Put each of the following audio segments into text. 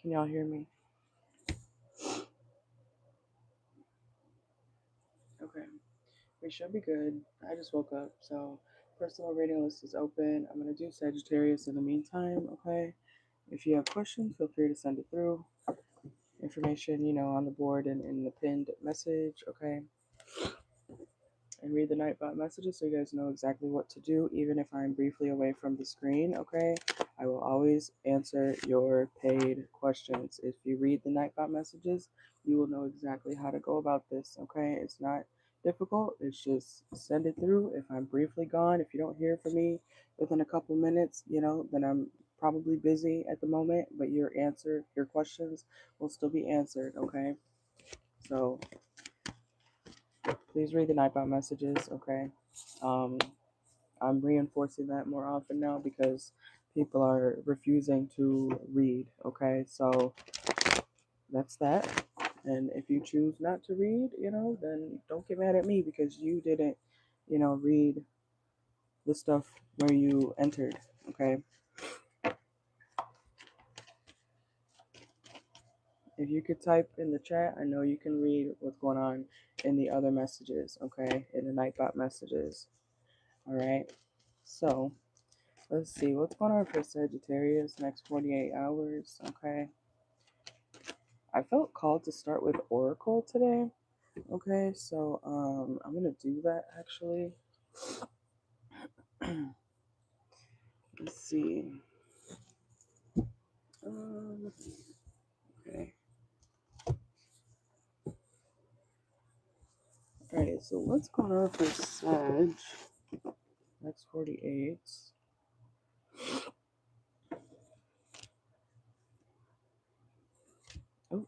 Can y'all hear me? Okay, we should be good. I just woke up, so personal reading list is open. I'm gonna do Sagittarius in the meantime, okay? If you have questions, feel free to send it through. Information, on the board and in the pinned message, okay? And read the Nightbot messages so you guys know exactly what to do, even if I'm briefly away from the screen, okay? I will always answer your paid questions. If you read the Nightbot messages, you will know exactly how to go about this, okay? It's not difficult. It's just send it through. If I'm briefly gone, if you don't hear from me within a couple minutes, then I'm probably busy at the moment, but your questions will still be answered, okay? So please read the Nightbot messages, okay? I'm reinforcing that more often now because people are refusing to read, okay? So that's that. And if you choose not to read, then don't get mad at me because you didn't, read the stuff where you entered, okay? If you could type in the chat, I know you can read what's going on in the other messages, okay? In the Nightbot messages, all right? So let's see what's going on for Sagittarius next 48 hours, okay? I felt called to start with Oracle today. Okay, so I'm gonna do that actually. Let's see. Okay. Alright, so what's going on for Sag? Next 48. Oh,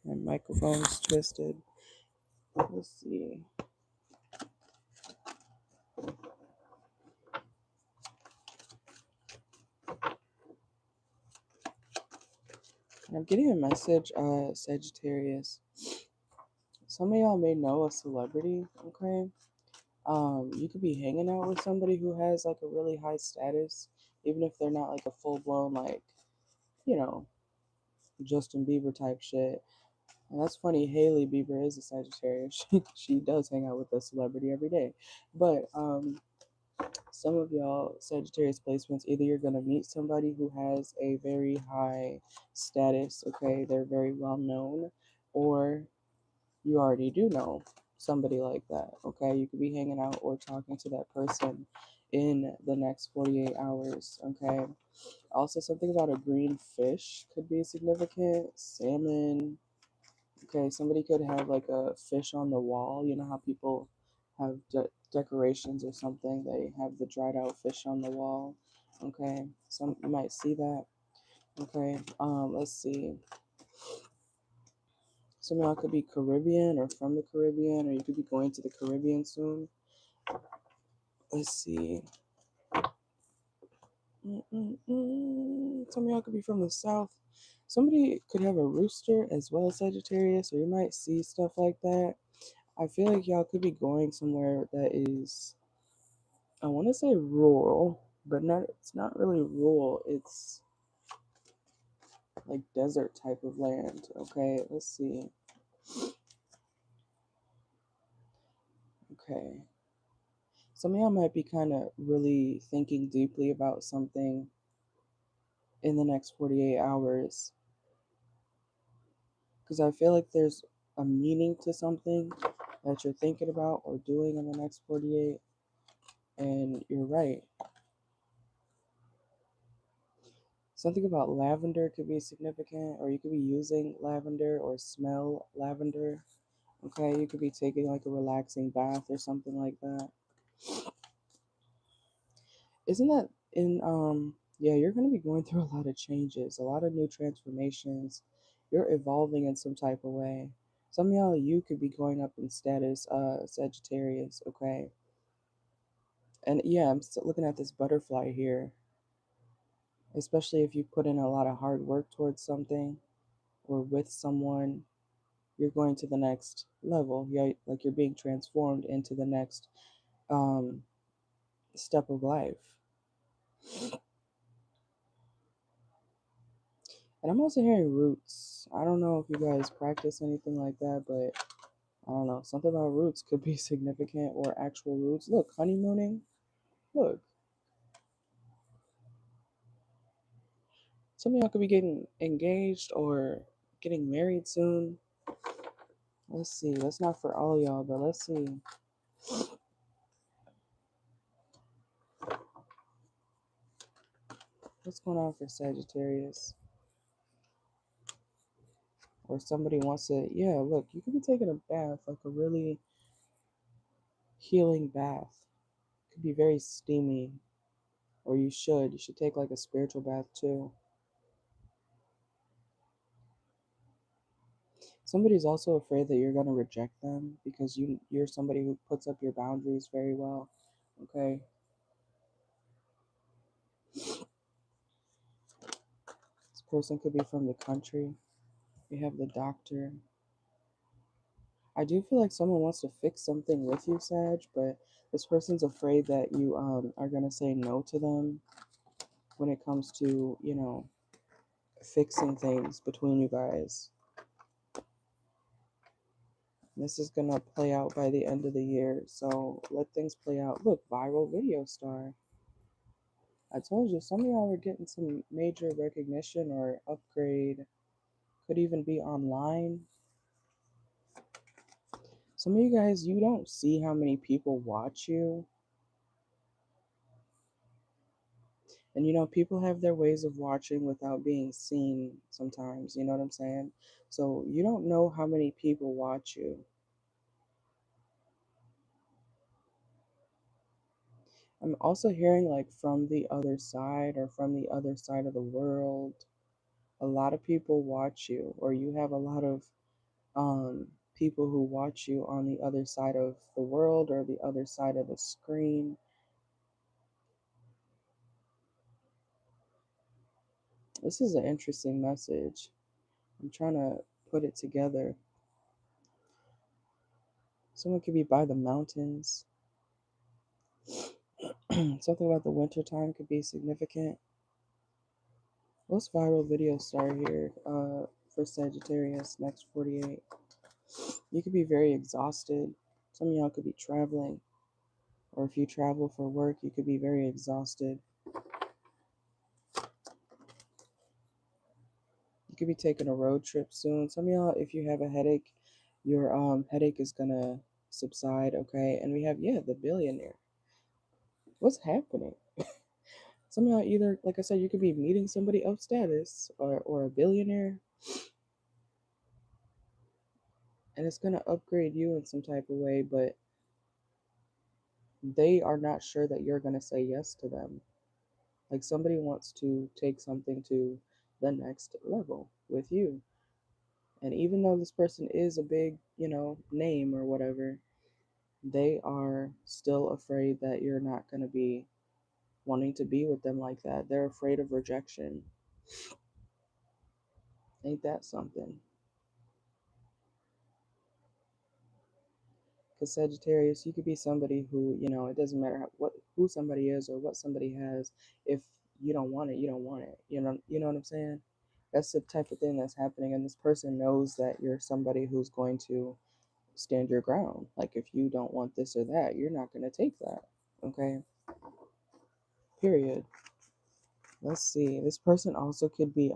my microphone's twisted. Let's see. I'm getting a message, Sagittarius. Some of y'all may know a celebrity, okay? You could be hanging out with somebody who has like a really high status, even if they're not like a full blown like, you know, Justin Bieber type shit. And that's funny, Hailey Bieber is a Sagittarius. She does hang out with a celebrity every day. But some of y'all Sagittarius placements, either you're gonna meet somebody who has a very high status, okay, they're very well known, or you already do know somebody like that, okay? You could be hanging out or talking to that person in the next 48 hours, okay? Also, something about a green fish could be significant. Salmon, okay? Somebody could have like a fish on the wall. You know how people have decorations or something? They have the dried out fish on the wall, okay? Some you might see that, okay? Let's see. Some of y'all could be Caribbean or from the Caribbean, or you could be going to the Caribbean soon. Let's see. Some of y'all could be from the South. Somebody could have a rooster as well as Sagittarius, or you might see stuff like that. I feel like y'all could be going somewhere that is, I want to say rural, but it's not really rural. It's like desert type of land. Okay, let's see. Okay. Some of y'all might be kind of really thinking deeply about something in the next 48 hours. Because I feel like there's a meaning to something that you're thinking about or doing in the next 48. And you're right. Something about lavender could be significant, or you could be using lavender or smell lavender. Okay, you could be taking like a relaxing bath or something like that. Isn't that in yeah, you're going to be going through a lot of changes, a lot of new transformations. You're evolving in some type of way. Some of y'all, you could be going up in status, Sagittarius, okay? And yeah, I'm still looking at this butterfly here, especially if you put in a lot of hard work towards something or with someone, you're going to the next level. Like you're being transformed into the next um, step of life. And I'm also hearing roots. I don't know if you guys practice anything like that, but I don't know. Something about roots could be significant or actual roots. Look, honeymooning. Look, some of y'all could be getting engaged or getting married soon. Let's see. That's not for all y'all, but let's see. What's going on for Sagittarius? Or somebody wants to, yeah, look, you could be taking a bath, like a really healing bath. It could be very steamy, or you should. You should take like a spiritual bath too. Somebody's also afraid that you're going to reject them because you're somebody who puts up your boundaries very well. Okay. This person could be from the country. We have the doctor. I do feel like someone wants to fix something with you, Sag, but this person's afraid that you are going to say no to them when it comes to, fixing things between you guys. This is going to play out by the end of the year, so let things play out. Look, viral video star. I told you, some of y'all are getting some major recognition or upgrade. Could even be online. Some of you guys, you don't see how many people watch you. And people have their ways of watching without being seen sometimes. You know what I'm saying? So you don't know how many people watch you. I'm also hearing like from the other side or from the other side of the world. A lot of people watch you, or you have a lot of people who watch you on the other side of the world or the other side of the screen. This is an interesting message. I'm trying to put it together. Someone could be by the mountains. Something about the winter time could be significant. What's viral video star here for Sagittarius next 48? You could be very exhausted. Some of y'all could be traveling, or if you travel for work, you could be very exhausted. You could be taking a road trip soon. Some of y'all, if you have a headache, your headache is gonna subside, okay? And we have, yeah, the billionaire. What's happening? Some of y'all either, like I said, you could be meeting somebody of status or a billionaire, and it's gonna upgrade you in some type of way, but they are not sure that you're gonna say yes to them. Like somebody wants to take something to the next level with you. And even though this person is a big, name or whatever, they are still afraid that you're not going to be wanting to be with them like that. They're afraid of rejection. Ain't that something? Because Sagittarius, you could be somebody who, it doesn't matter who somebody is or what somebody has. If you don't want it, you don't want it. You know what I'm saying? That's the type of thing that's happening, and this person knows that you're somebody who's going to stand your ground. Like if you don't want this or that, you're not going to take that. Okay? Period. Let's see. This person also could be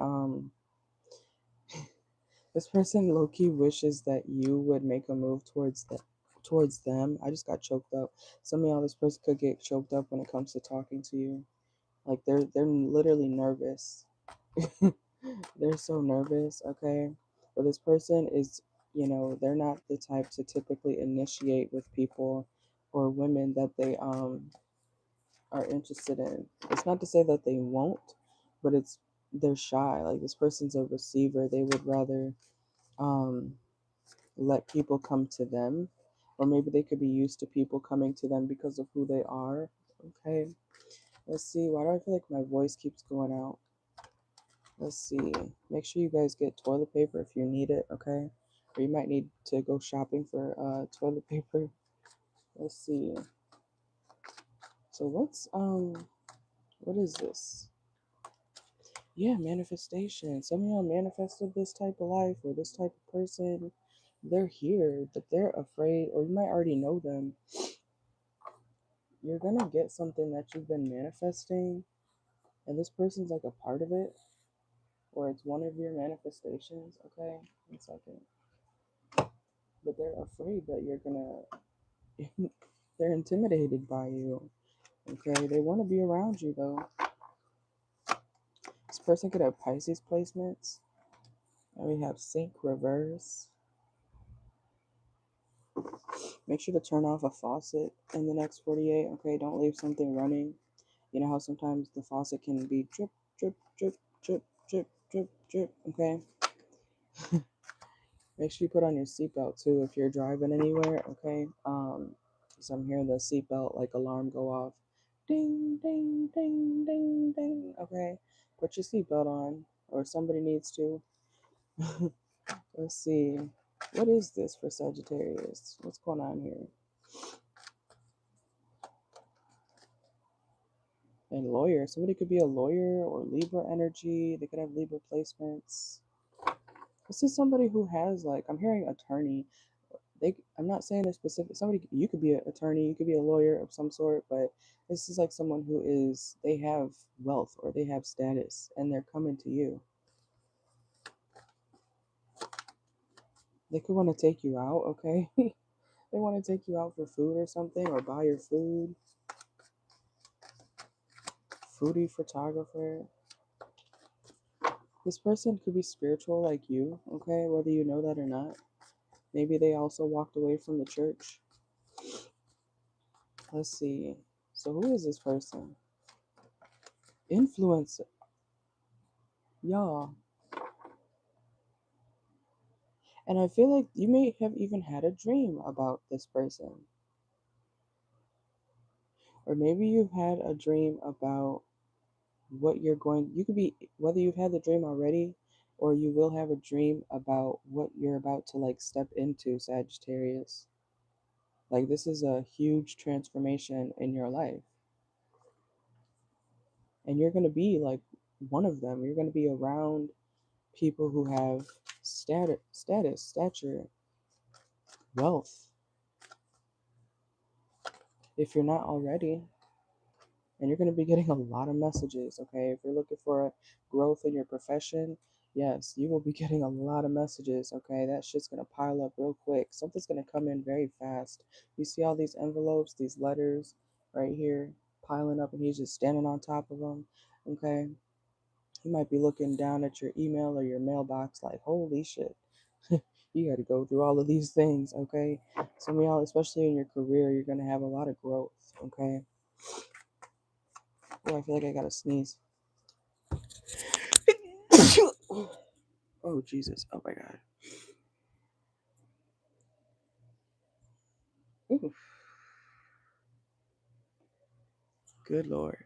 this person low-key wishes that you would make a move towards them. I just got choked up. Some of y'all, this person could get choked up when it comes to talking to you. Like they're literally nervous. They're so nervous, okay? But this person is, they're not the type to typically initiate with people or women that they are interested in. It's not to say that they won't, but they're shy. Like this person's a receiver. They would rather um let people come to them, or maybe they could be used to people coming to them because of who they are. Okay, let's see. Why do I feel like my voice keeps going out? Let's see. Make sure you guys get toilet paper if you need it, okay? Or you might need to go shopping for toilet paper. Let's see. So what is this? Yeah, manifestation. Some of y'all manifested this type of life or this type of person. They're here, but they're afraid, or you might already know them. You're gonna get something that you've been manifesting, and this person's like a part of it, or it's one of your manifestations. Okay, 1 second. But they're afraid that you're gonna, they're intimidated by you. Okay, they want to be around you though. This person could have Pisces placements. And we have sync reverse. Make sure to turn off a faucet in the next 48. Okay, don't leave something running. You know how sometimes the faucet can be drip, drip, drip, drip, drip, drip, drip. Okay. Make sure you put on your seatbelt too if you're driving anywhere. Okay. So I'm hearing the seatbelt like alarm go off. Ding, ding, ding, ding, ding. Okay. Put your seatbelt on, or somebody needs to. Let's see. What is this for Sagittarius? What's going on here? And lawyer. Somebody could be a lawyer or Libra energy. They could have Libra placements. This is somebody who has, like, I'm hearing attorney. I'm not saying a specific. Somebody, you could be an attorney. You could be a lawyer of some sort. But this is like someone who is. They have wealth or they have status, and they're coming to you. They could want to take you out. Okay. They want to take you out for food or something, or buy your food. Foodie photographer. This person could be spiritual like you, okay, whether you know that or not. Maybe they also walked away from the church. Let's see. So who is this person? Influencer. Y'all. And I feel like you may have even had a dream about this person. Or maybe you've had a dream about what you're going, you could be, whether you've had the dream already or you will have a dream about what you're about to like step into, Sagittarius. Like this is a huge transformation in your life. And you're going to be like one of them. You're going to be around people who have stature, wealth, if you're not already. And you're going to be getting a lot of messages, okay? If you're looking for a growth in your profession, yes, you will be getting a lot of messages, okay? That shit's going to pile up real quick. Something's going to come in very fast. You see all these envelopes, these letters right here piling up, and he's just standing on top of them, okay? You might be looking down at your email or your mailbox like, holy shit. You got to go through all of these things, okay? Some of y'all, especially in your career, you're going to have a lot of growth, okay? Oh, I feel like I got to sneeze. Oh, Jesus. Oh, my God. Ooh, good Lord.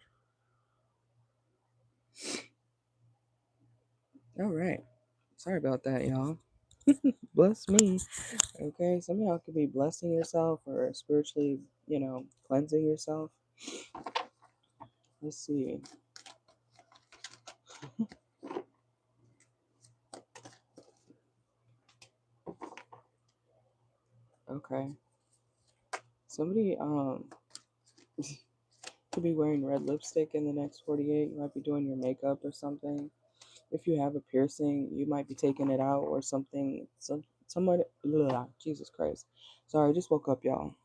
All right. Sorry about that, y'all. Bless me. Okay. Some of y'all could be blessing yourself or spiritually, cleansing yourself. Let's see. Okay. Somebody could be wearing red lipstick in the next 48. You might be doing your makeup or something. If you have a piercing, you might be taking it out or something. Somebody, Jesus Christ. Sorry, I just woke up, y'all.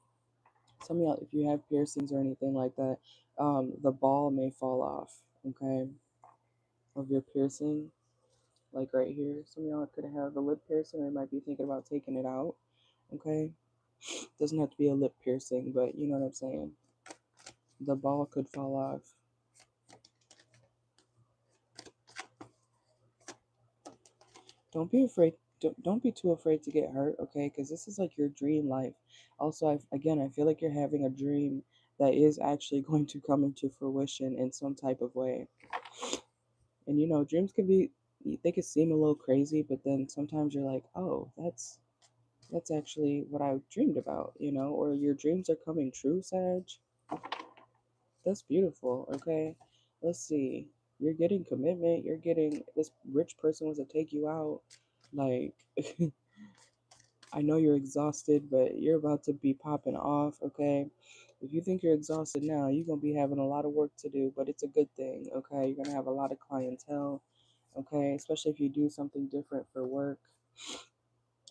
Some of y'all, if you have piercings or anything like that, the ball may fall off, okay, of your piercing, like right here. Some of y'all could have a lip piercing or might be thinking about taking it out, okay? Doesn't have to be a lip piercing, but you know what I'm saying. The ball could fall off. Don't be afraid. Don't be too afraid to get hurt, okay? Because this is like your dream life. Also, I feel like you're having a dream that is actually going to come into fruition in some type of way. And dreams can be, they could seem a little crazy, but then sometimes you're like, oh, that's actually what I dreamed about, or your dreams are coming true, Sag. That's beautiful. Okay. Let's see. you're getting commitment. You're getting, this rich person wants to take you out. Like, I know you're exhausted, but you're about to be popping off, okay? If you think you're exhausted now, you're going to be having a lot of work to do, but it's a good thing, okay? You're going to have a lot of clientele, okay? Especially if you do something different for work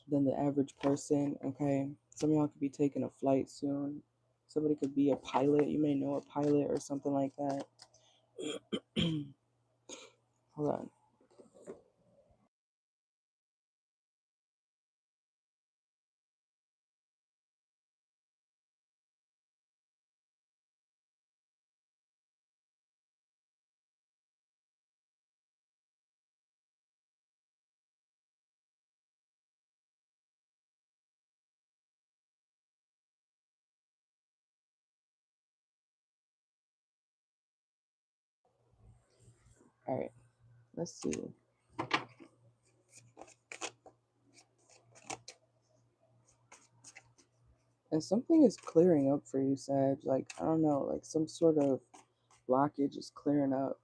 than the average person, okay? Some of y'all could be taking a flight soon. Somebody could be a pilot. You may know a pilot or something like that. Hold on. All right, let's see. And something is clearing up for you, Sag. Like, I don't know, like some sort of blockage is clearing up.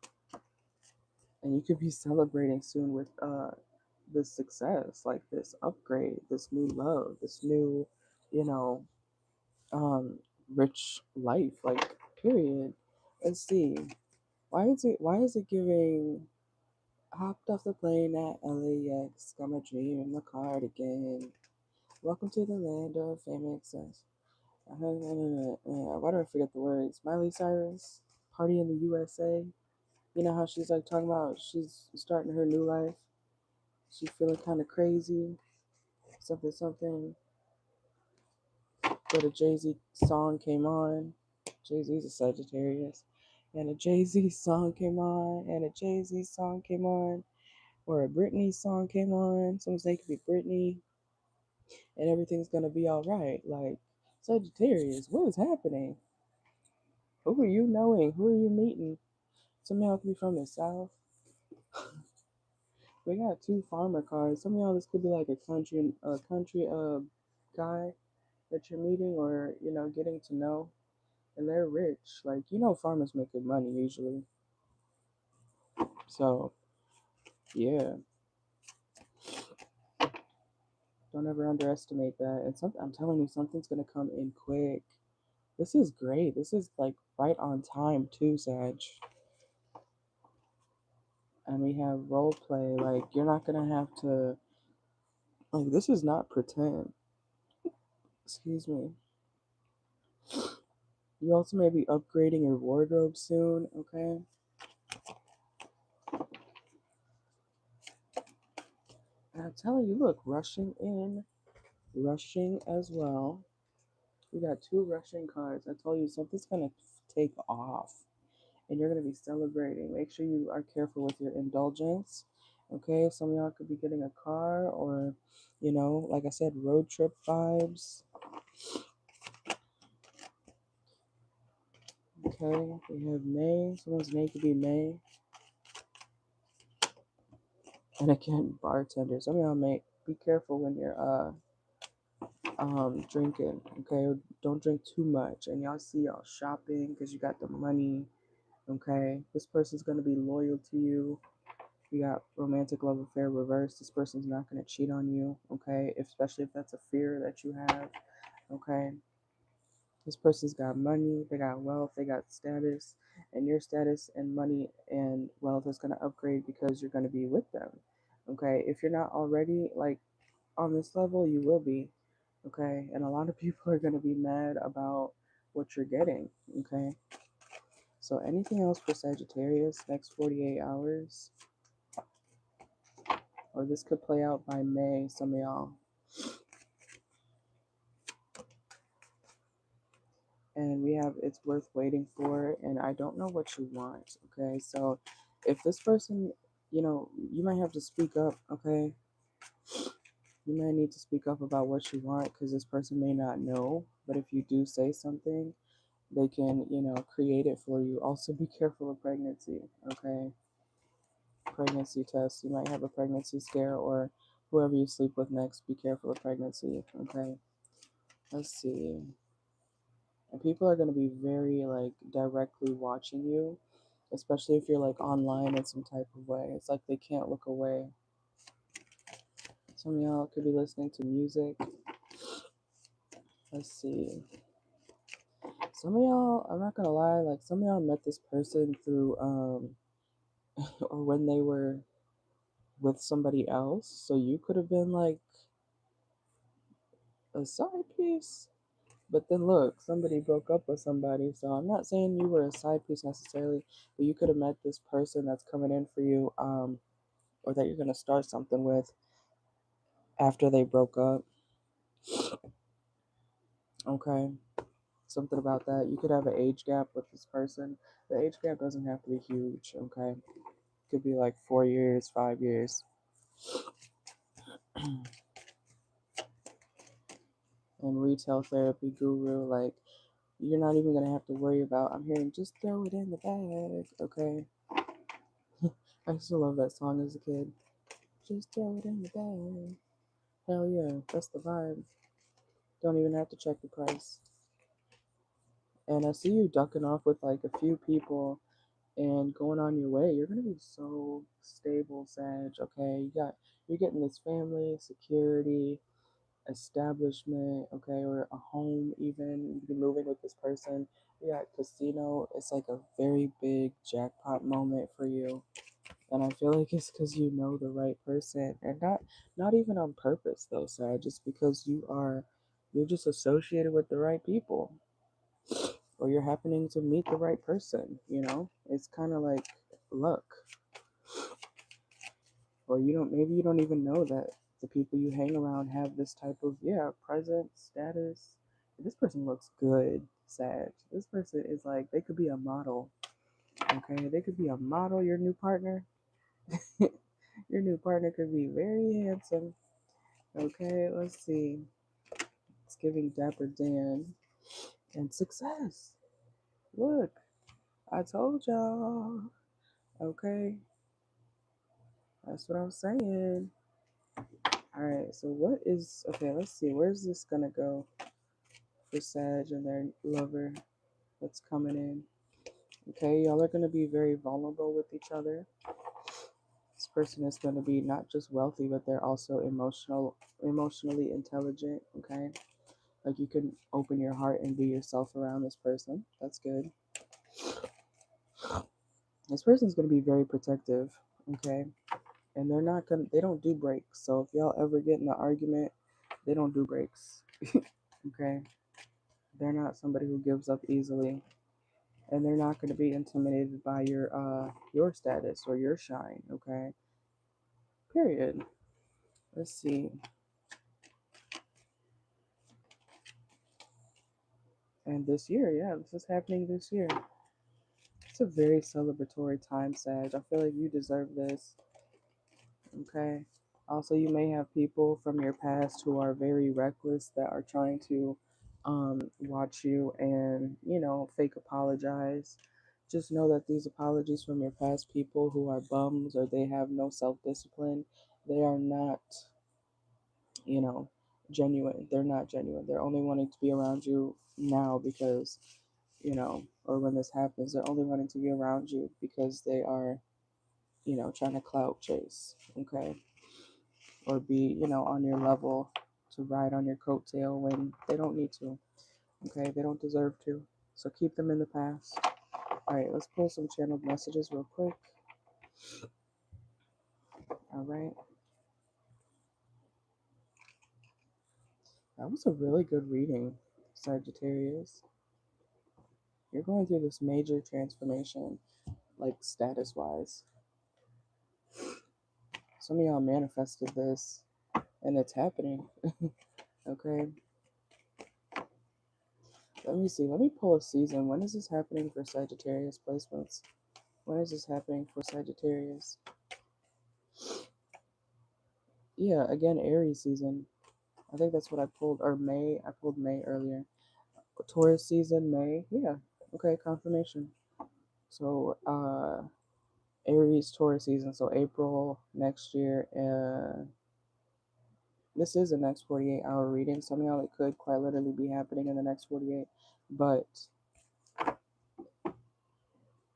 And you could be celebrating soon with this success, like this upgrade, this new love, this new, you know, um rich life, like period. Let's see. Why is it giving hopped off the plane at LAX, got my dream in my cardigan. Welcome to the land of fame and excess. Why do I forget the words? Miley Cyrus, Party in the USA. You know how she's like talking about she's starting her new life. She's feeling kind of crazy, something, something. But a Jay-Z song came on. Jay-Z's a Sagittarius. And a Jay-Z song came on, and a Jay-Z song came on, or a Britney song came on. Someone's name could be Britney, and everything's gonna be all right. Like, Sagittarius, what is happening? Who are you knowing? Who are you meeting? Some of y'all could be from the South. We got two farmer cards. Some of y'all, this could be like a country guy that you're meeting, or getting to know, and they're rich. Like, farmers make good money usually. So yeah, don't ever underestimate that. And something, I'm telling you, something's gonna come in quick. This is great. This is like right on time too, Sag. And we have role play. Like, you're not gonna have to, like, this is not pretend. Excuse me. You also may be upgrading your wardrobe soon, okay? And I'm telling you, look, rushing in, rushing as well. We got two rushing cards. I told you something's gonna take off, and you're gonna be celebrating. Make sure you are careful with your indulgence, okay? Some of y'all could be getting a car, or, like I said, road trip vibes. Okay, we have May. Someone's name could be May. And again, bartender. Some of y'all may be careful when you're drinking. Okay, don't drink too much. And y'all see y'all shopping because you got the money. Okay, this person's gonna be loyal to you. You got romantic love affair reversed. This person's not gonna cheat on you. Okay, especially if that's a fear that you have. Okay, this person's got money, they got wealth, they got status, and your status and money and wealth is gonna upgrade because you're gonna be with them. Okay, if you're not already like on this level, you will be. Okay, and a lot of people are gonna be mad about what you're getting. Okay, so anything else for Sagittarius next 48 hours, or this could play out by May, some of y'all. And we have it's worth waiting for, and I don't know what you want. Okay, so if this person, you might have to speak up. Okay, you might need to speak up about what you want, because this person may not know, but if you do say something, they can create it for you. Also, be careful of pregnancy. Okay, pregnancy tests, you might have a pregnancy scare, or whoever you sleep with next, be careful of pregnancy. Okay, let's see. And people are going to be very like directly watching you. especially if you're like online in some type of way. It's like they can't look away. Some of y'all could be listening to music. Let's see. Some of y'all, I'm not gonna lie, like some of y'all met this person through or when they were with somebody else. So you could have been like a side piece. But then look, somebody broke up with somebody. So I'm not saying you were a side piece necessarily, but you could have met this person that's coming in for you, or that you're gonna start something with after they broke up. Okay. Something about that. You could have an age gap with this person. The age gap doesn't have to be huge, okay? It could be like 4 years, 5 years. And retail therapy guru, like, you're not even gonna have to worry about, I'm hearing just throw it in the bag, okay? I used to love that song as a kid. Just throw it in the bag. Hell yeah, that's the vibe. Don't even have to check the price. And I see you ducking off with like a few people and going on your way. You're gonna be so stable, Sag. Okay, you're getting this family, security, establishment, okay, or a home even. You can be moving with this person. You got casino. It's like a very big jackpot moment for you. And I feel like it's because you know the right person, and not even on purpose though, Sag. Just because you're just associated with the right people, or you're happening to meet the right person. You know, it's kind of like luck. Or maybe you don't even know that the people you hang around have this type of, yeah, presence, status. This person looks good, Sag. This person is like, they could be a model. Okay, they could be a model. Your new partner, your new partner could be very handsome. Okay, let's see. It's giving Dapper Dan and success. Look, I told y'all. Okay, that's what I'm saying. All right, so what is, okay, let's see. Where's this gonna go for Sag and their lover that's coming in? Okay, y'all are gonna be very vulnerable with each other. This person is gonna be not just wealthy, but they're also emotionally intelligent. Okay, like you can open your heart and be yourself around this person. That's good. This person's gonna be very protective. Okay, and they don't do breaks. So if y'all ever get in an argument, they don't do breaks. Okay, they're not somebody who gives up easily, and they're not going to be intimidated by your status or your shine. Okay, period. Let's see. And this year, yeah, this is happening this year. It's a very celebratory time, Sag. I feel like you deserve this. Okay. Also, you may have people from your past who are very reckless that are trying to watch you and, fake apologize. Just know that these apologies from your past people who are bums or they have no self discipline, they are not, you know, genuine. They're not genuine. They're only wanting to be around you now because, or when this happens, they're only wanting to be around you because they are, trying to clout chase. Okay, or be, on your level to ride on your coattail when they don't need to. Okay, they don't deserve to. So keep them in the past. All right, let's pull some channeled messages real quick. All right. That was a really good reading, Sagittarius. You're going through this major transformation, like status wise. Some of y'all manifested this, and it's happening. Okay. Let me see. Let me pull a season. When is this happening for Sagittarius placements? When is this happening for Sagittarius? Yeah, again, Aries season. I think that's what I pulled, or May. I pulled May earlier. Taurus season, May. Yeah. Okay, confirmation. So, Aries Taurus season. So April next year. This is the next 48-hour reading. Some of y'all, it could quite literally be happening in the next 48. But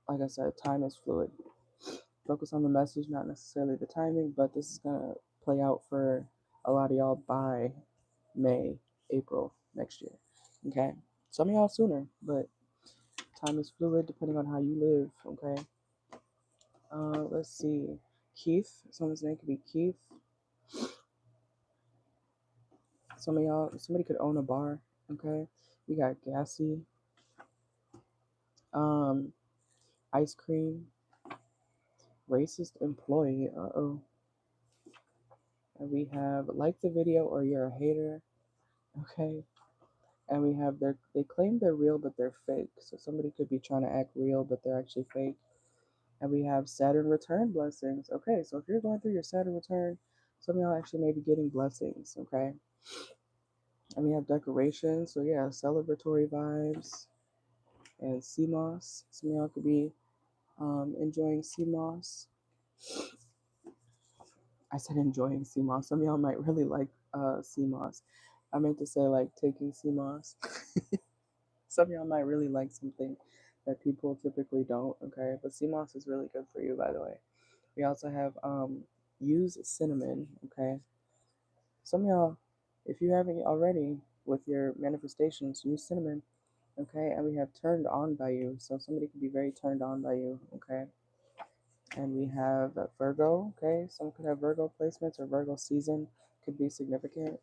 like I said, time is fluid. Focus on the message, not necessarily the timing, but this is gonna play out for a lot of y'all by May, April next year. Okay? Some of y'all sooner, but time is fluid depending on how you live. Okay? Let's see. Keith. Someone's name could be Keith. Some of y'all, somebody could own a bar. Okay? We got Gassy. Ice cream. Racist employee. Uh-oh. And we have like the video or you're a hater. Okay? And we have they claim they're real but they're fake. So somebody could be trying to act real but they're actually fake. And we have Saturn return blessings. Okay, so if you're going through your Saturn return, some of y'all actually may be getting blessings. Okay. And we have decorations. So yeah, celebratory vibes and sea moss. Some of y'all could be enjoying sea moss. I said enjoying sea moss. Some of y'all might really like sea moss. I meant to say like taking sea moss. Some of y'all might really like something that people typically don't, okay? But sea moss is really good for you, by the way. We also have use cinnamon, okay? Some of y'all, if you haven't already with your manifestations, use cinnamon, okay? And we have turned on by you, so somebody could be very turned on by you, okay? And we have Virgo, okay? Someone could have Virgo placements or Virgo season could be significant.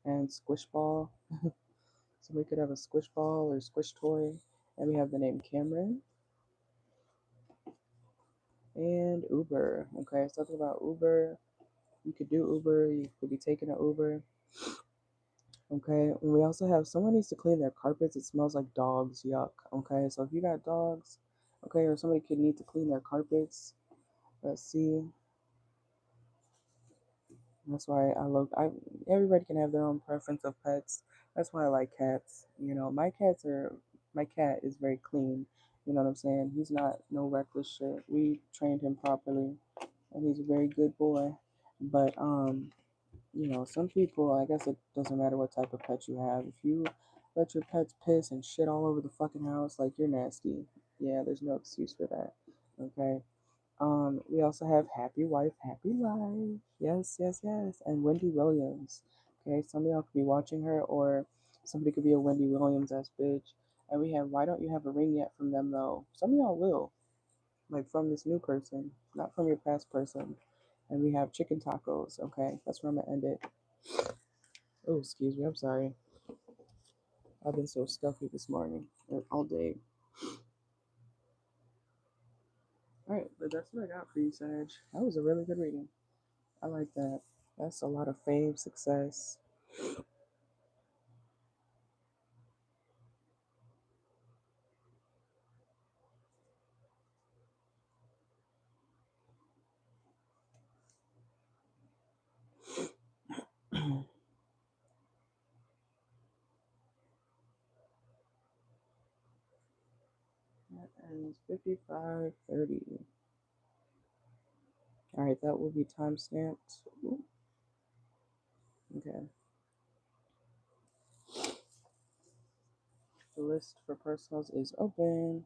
And squish ball. Somebody could have a squish ball or squish toy. And we have the name Cameron. And Uber. Okay, something about Uber. You could do Uber. You could be taking an Uber. Okay, and we also have someone needs to clean their carpets. It smells like dogs. Yuck. Okay, so if you got dogs, okay, or somebody could need to clean their carpets. Let's see. That's why I look. Everybody can have their own preference of pets. That's why I like cats. You know, my cat is very clean. You know what I'm saying? He's not no reckless shit. We trained him properly, and he's a very good boy. But you know, some people, I guess it doesn't matter what type of pet you have. If you let your pets piss and shit all over the fucking house, like you're nasty. Yeah, there's no excuse for that. Okay. We also have Happy Wife, Happy Life. Yes, yes, yes. And Wendy Williams. Okay, some of y'all could be watching her, or somebody could be a Wendy Williams ass bitch. And we have Why Don't You Have a Ring Yet from them though. Some of y'all will, like from this new person, not from your past person. And we have chicken tacos. Okay, that's where I'm gonna end it. Oh, excuse me. I'm sorry. I've been so stuffy this morning, all day. All right, but that's what I got for you, Sag. That was a really good reading. I like that. That's a lot of fame, success. That ends 55:30. All right, that will be time stamped. Okay. The list for personals is open.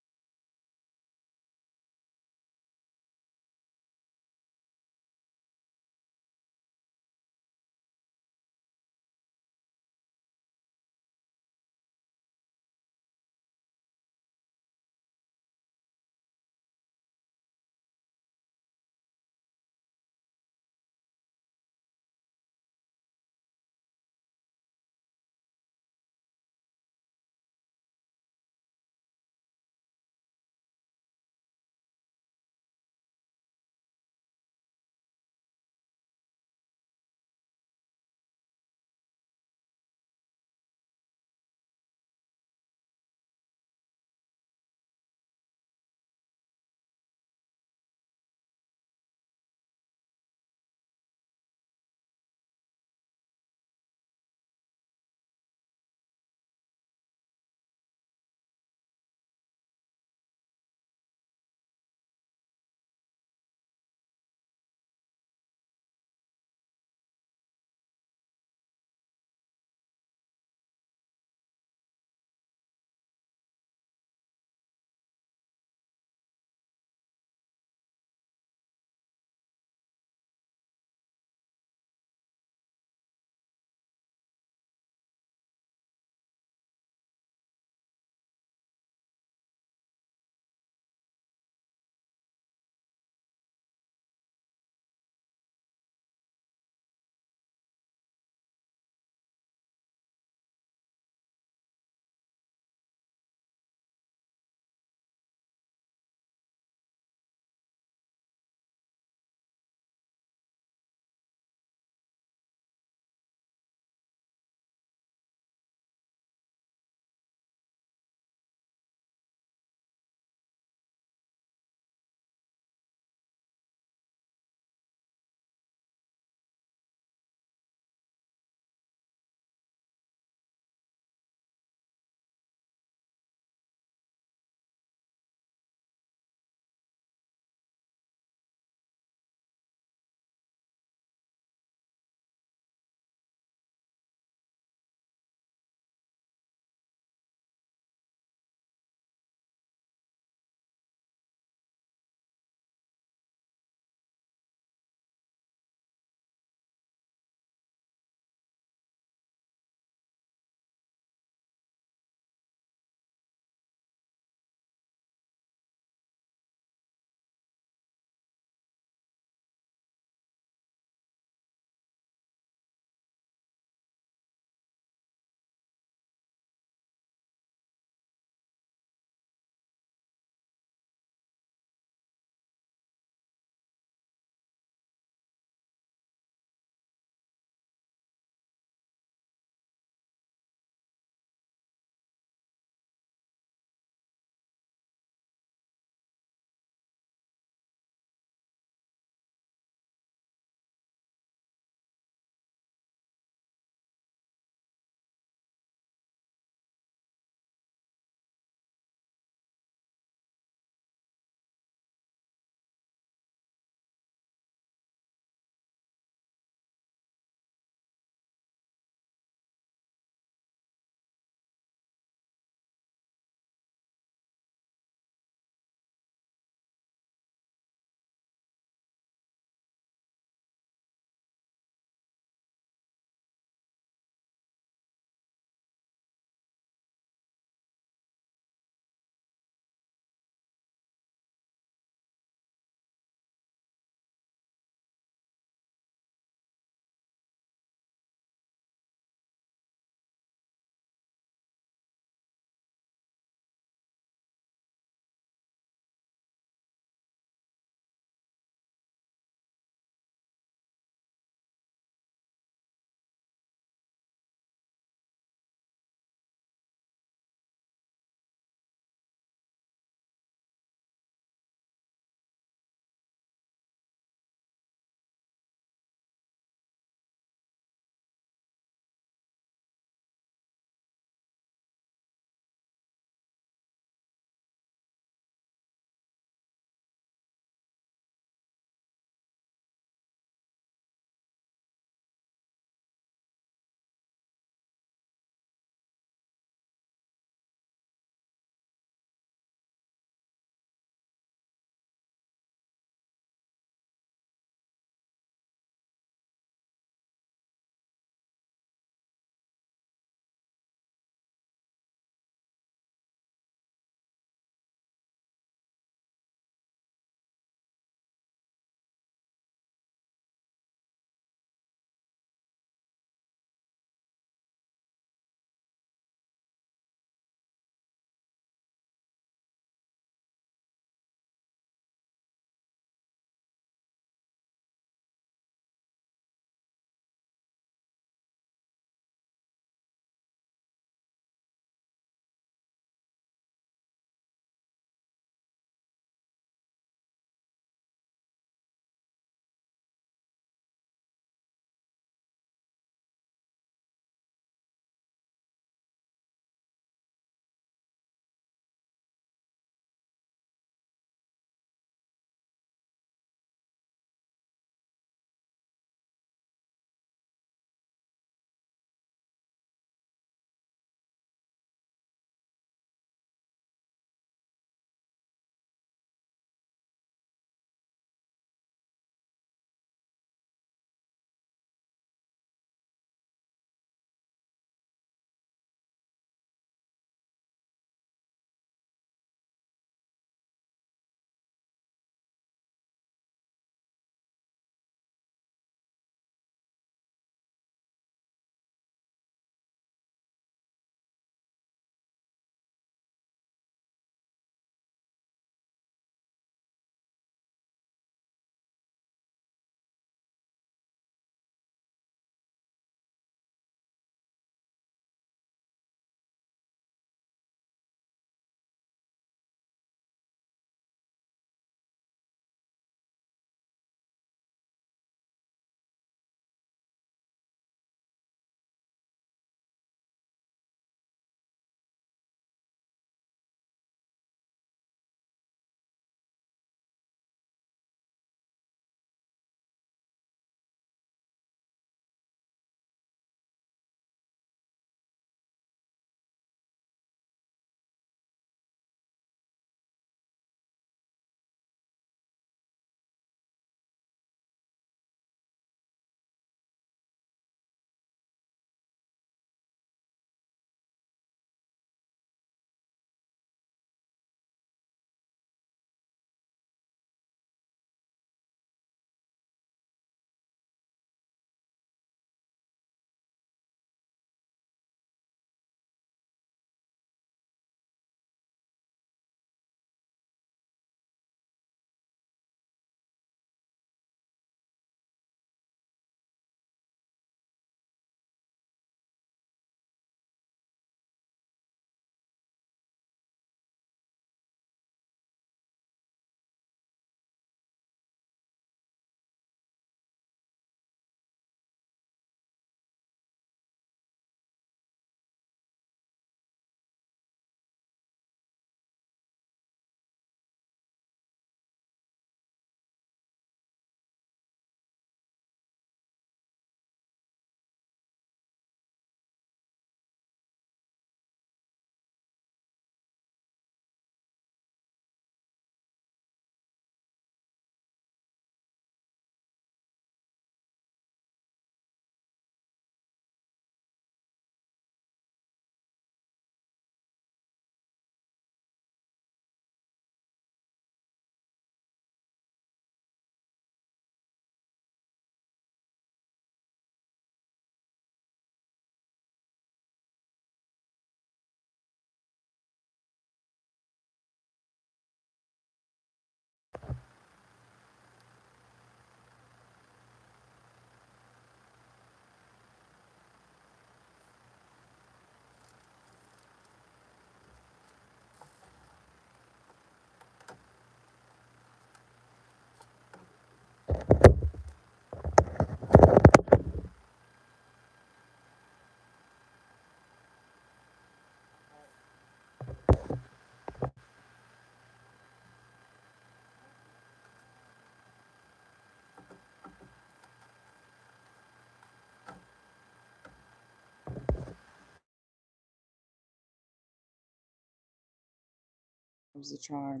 There's the charm.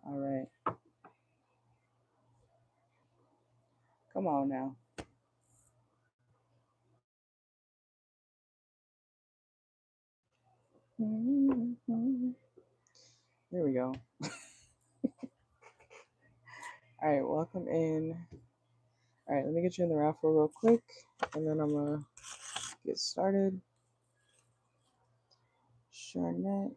All right. Come on now. There we go. All right, welcome in. All right, let me get you in the raffle real quick, and then I'm gonna get started. Charnette.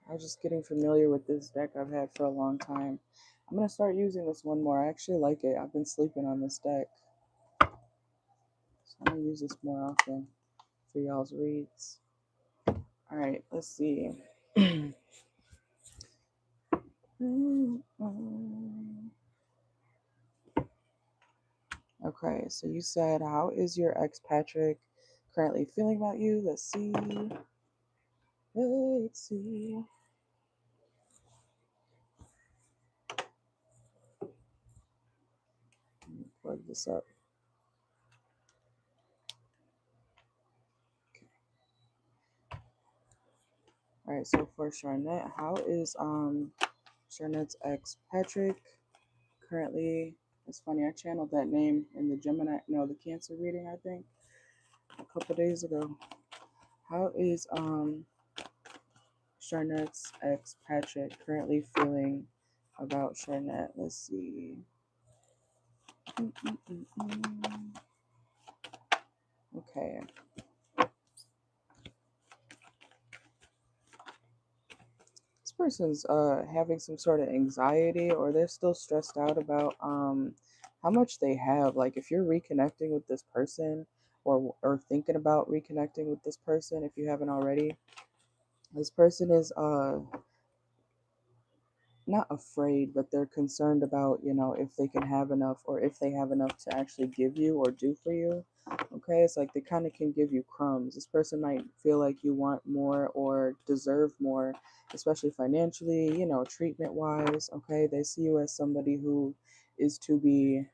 I was just getting familiar with this deck I've had for a long time. I'm gonna start using this one more. I actually like it. I've been sleeping on this deck, so I'm gonna use this more often for y'all's reads. All right, let's see. Okay, so you said, how is your ex Patrick currently feeling about you? Let's see. Let's see. Let me plug this up. Okay. All right, so for Charnette, how is Charnette's ex Patrick currently? It's funny, I channeled that name in the Gemini, no, the Cancer reading, I think, a couple days ago. How is Charnette's ex Patrick currently feeling about Charnette? Let's see. Okay. This person's having some sort of anxiety, or they're still stressed out about how much they have. Like if you're reconnecting with this person, or thinking about reconnecting with this person, if you haven't already, this person is not afraid, but they're concerned about, if they can have enough, or if they have enough to actually give you or do for you. Okay, it's like they kind of can give you crumbs. This person might feel like you want more or deserve more, especially financially, treatment wise. Okay, they see you as somebody who is to be,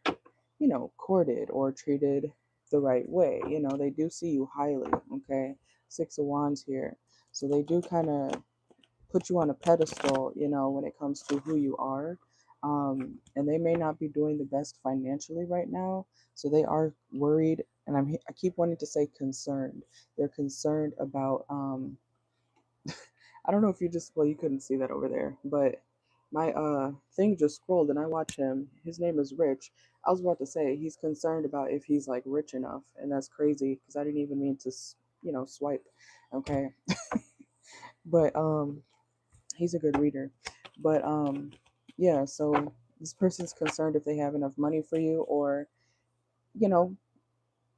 courted or treated the right way. They do see you highly. Okay, Six of Wands here. So they do kind of put you on a pedestal, when it comes to who you are. And they may not be doing the best financially right now. So they are worried. And I keep wanting to say concerned. They're concerned about, I don't know if well, you couldn't see that over there, but my thing just scrolled and I watch him. His name is Rich. I was about to say he's concerned about if he's like rich enough. And that's crazy because I didn't even mean to, swipe. Okay. But, he's a good reader. But yeah, so this person's concerned if they have enough money for you, or you know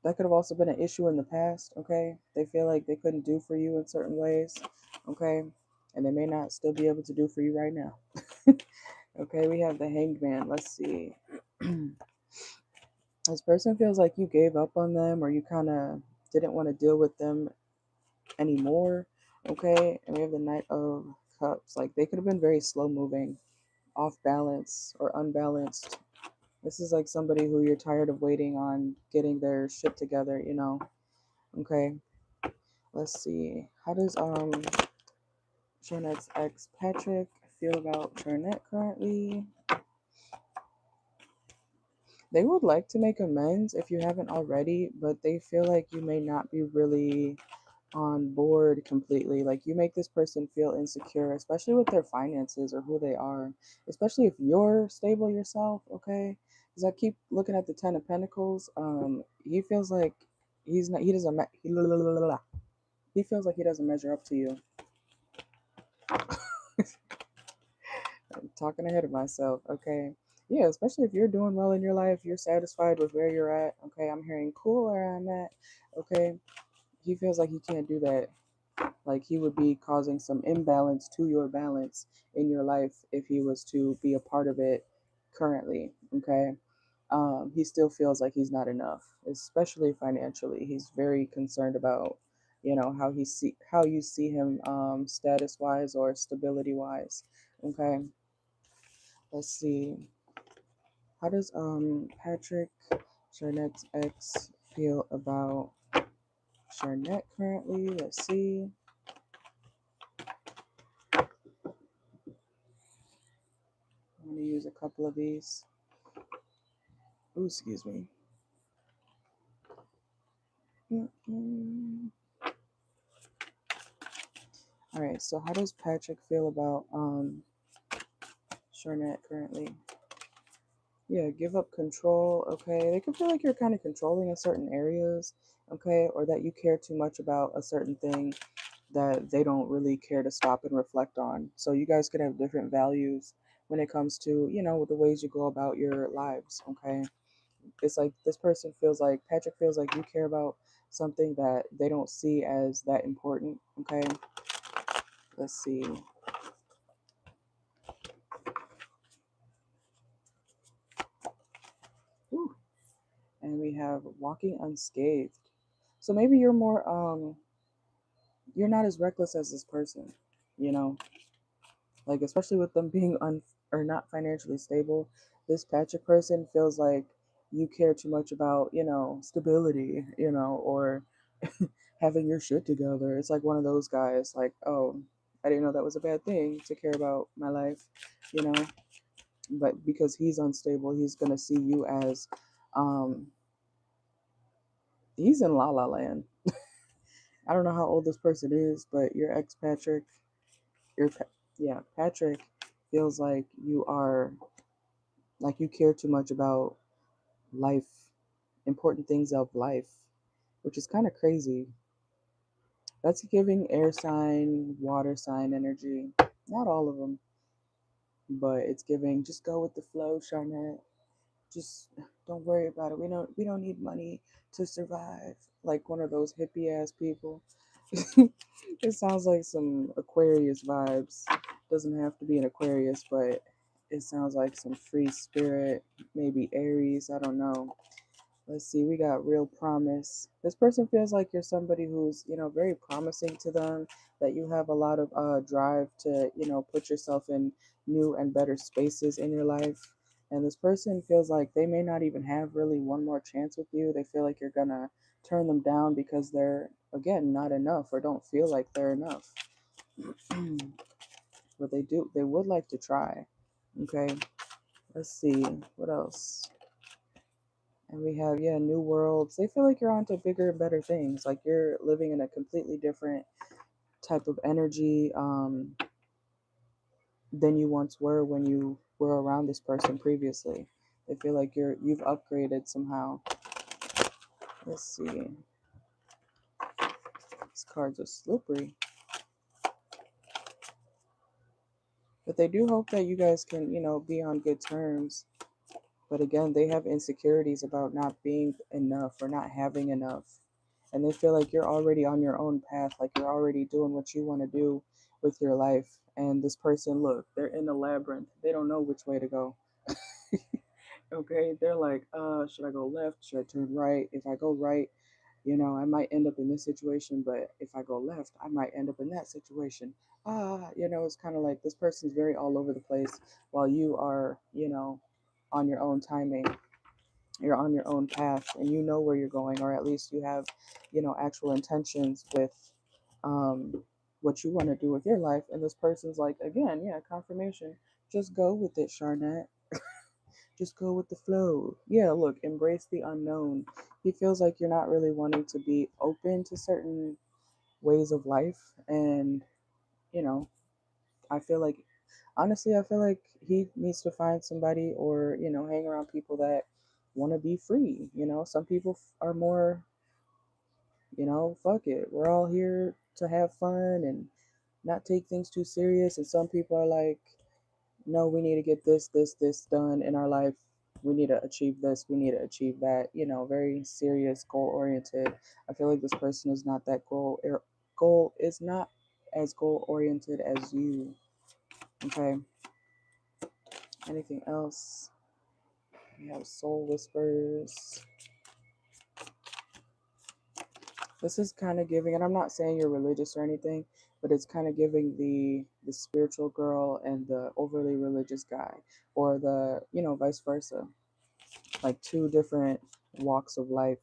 that could have also been an issue in the past. Okay, they feel like they couldn't do for you in certain ways. Okay, and they may not still be able to do for you right now. Okay, we have the Hanged Man. Let's see. This person feels like you gave up on them, or you kind of didn't want to deal with them anymore. Okay, and we have the Knight of Cups. Like they could have been very slow moving, off balance, or unbalanced. This is like somebody who you're tired of waiting on getting their shit together. Okay, let's see. How does Charnette's ex Patrick feel about Charnette currently? They would like to make amends if you haven't already, but they feel like you may not be really on board completely. Like you make this person feel insecure, especially with their finances or who they are, especially if you're stable yourself. Okay, because I keep looking at the Ten of Pentacles. He feels like he's not. He doesn't. He feels like he doesn't measure up to you. I'm talking ahead of myself. Okay. Yeah, especially if you're doing well in your life, you're satisfied with where you're at. Okay, I'm hearing cool where I'm at. Okay, he feels like he can't do that. Like he would be causing some imbalance to your balance in your life if he was to be a part of it currently. Okay. He still feels like he's not enough, especially financially. He's very concerned about, how you see him status wise or stability wise. Okay. Let's see. How does Patrick Charnette's ex feel about Charnette currently? Let's see. I'm going to use a couple of these. Ooh, excuse me. All right, so how does Patrick feel about Charnette currently? Yeah, give up control, okay? They can feel like you're kind of controlling in certain areas, okay? Or that you care too much about a certain thing that they don't really care to stop and reflect on. So you guys could have different values when it comes to, you know, the ways you go about your lives, okay? It's like this person feels like, Patrick feels like you care about something that they don't see as that important, okay? Let's see. Whew. And we have walking unscathed. So maybe you're more you're not as reckless as this person, you know, like especially with them being or not financially stable. This Patrick person feels like you care too much about, you know, stability, you know, or having your shit together. It's like one of those guys, like, oh, I didn't know that was a bad thing to care about my life, you know. But because he's unstable, he's gonna see you as, um, he's in La La Land. I don't know how old this person is, but your ex Patrick, your yeah, Patrick feels like you are, like you care too much about life, important things of life, which is kind of crazy. That's giving air sign, water sign energy. Not all of them, but it's giving just go with the flow, Charnette. Just don't worry about it. We don't need money to survive. Like one of those hippie ass people. It sounds like some Aquarius vibes. Doesn't have to be an Aquarius, but it sounds like some free spirit, maybe Aries, I don't know. Let's see, we got real promise. This person feels like you're somebody who's, you know, very promising to them, that you have a lot of drive to, you know, put yourself in new and better spaces in your life. And this person feels like they may not even have really one more chance with you. They feel like you're gonna turn them down because they're, again, not enough or don't feel like they're enough. But they would like to try. Okay, let's see, what else? And we have, yeah, new worlds. They feel like you're onto bigger and better things. Like you're living in a completely different type of energy than you once were when you were around this person previously. They feel like you've upgraded somehow. Let's see. These cards are slippery. But they do hope that you guys can, you know, be on good terms. But again, they have insecurities about not being enough or not having enough. And they feel like you're already on your own path, like you're already doing what you want to do with your life. And this person, look, they're in the labyrinth. They don't know which way to go. Okay, they're like, should I go left? Should I turn right? If I go right, you know, I might end up in this situation, but if I go left, I might end up in that situation. You know, it's kind of like this person's very all over the place while you are, you know, on your own timing. You're on your own path and you know where you're going, or at least you have, you know, actual intentions with um, what you want to do with your life. And this person's like, again, yeah, confirmation. Just go with it, Charnette. Just go with the flow. Yeah, look, embrace the unknown. He feels like you're not really wanting to be open to certain ways of life. And, you know, I feel like, honestly, I feel like he needs to find somebody or, you know, hang around people that want to be free. You know, some people are more, you know, fuck it. We're all here to have fun and not take things too serious. And some people are like, no, we need to get this done in our life. We need to achieve this. We need to achieve that. You know, very serious, goal oriented. I feel like this person is not that goal is not as goal oriented as you. Okay. Anything else? We have soul whispers. This is kind of giving, and I'm not saying you're religious or anything, but it's kind of giving the spiritual girl and the overly religious guy, or the, you know, vice versa, like two different walks of life.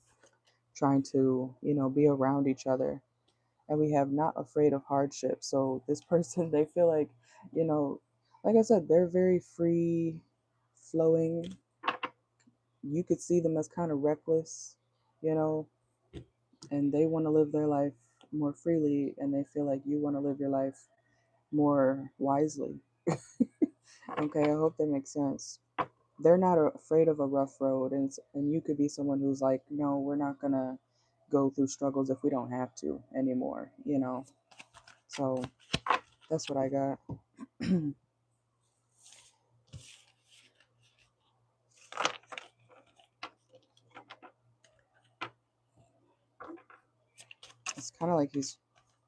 trying to, be around each other. And we have not afraid of hardship. So this person, they feel like, you know, like I said, they're very free flowing. You could see them as kind of reckless, you know, and they want to live their life more freely, and they feel like you want to live your life more wisely. Okay, I hope that makes sense. They're not afraid of a rough road, and you could be someone who's like, no, we're not gonna go through struggles if we don't have to anymore, So that's what I got. It's kind of like he's,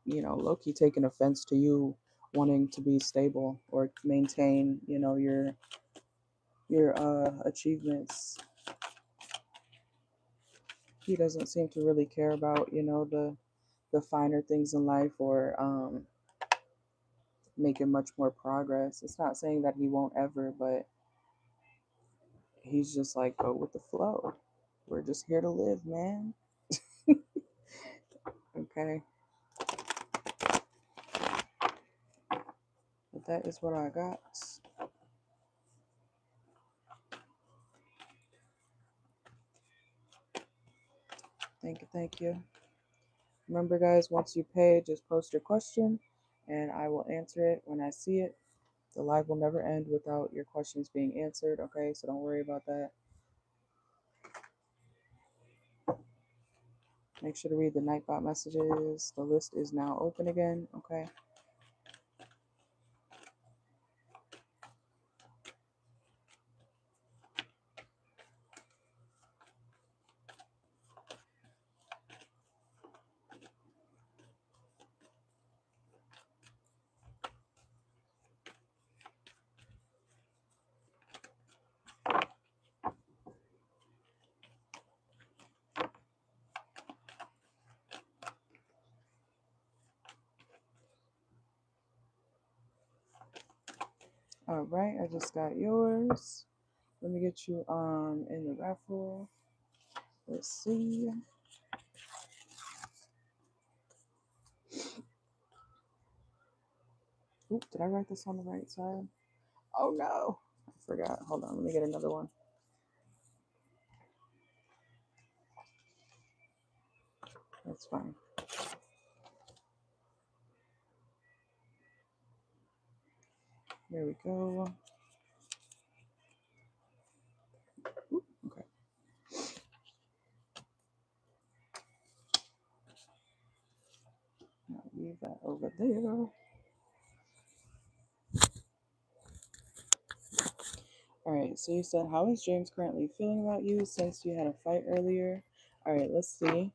low-key taking offense to you wanting to be stable or maintain, your achievements. He doesn't seem to really care about, the finer things in life, or making much more progress. It's not saying that he won't ever, but he's just like, go with the flow. We're just here to live, man. Okay. But that is what I got. Thank you, thank you. Remember, guys, once you pay, just post your question and I will answer it when I see it. The live will never end without your questions being answered, okay? So don't worry about that. Make sure to read the Nightbot messages. The list is now open again, okay? All right, I just got yours. Let me get you in the raffle. Let's see. Oop, did I write this on the right side? Oh no, I forgot. Hold on, let me get another one. That's fine. There we go. Oop, okay. Now leave that over there. All right, so you said, how is James currently feeling about you since you had a fight earlier? All right, let's see.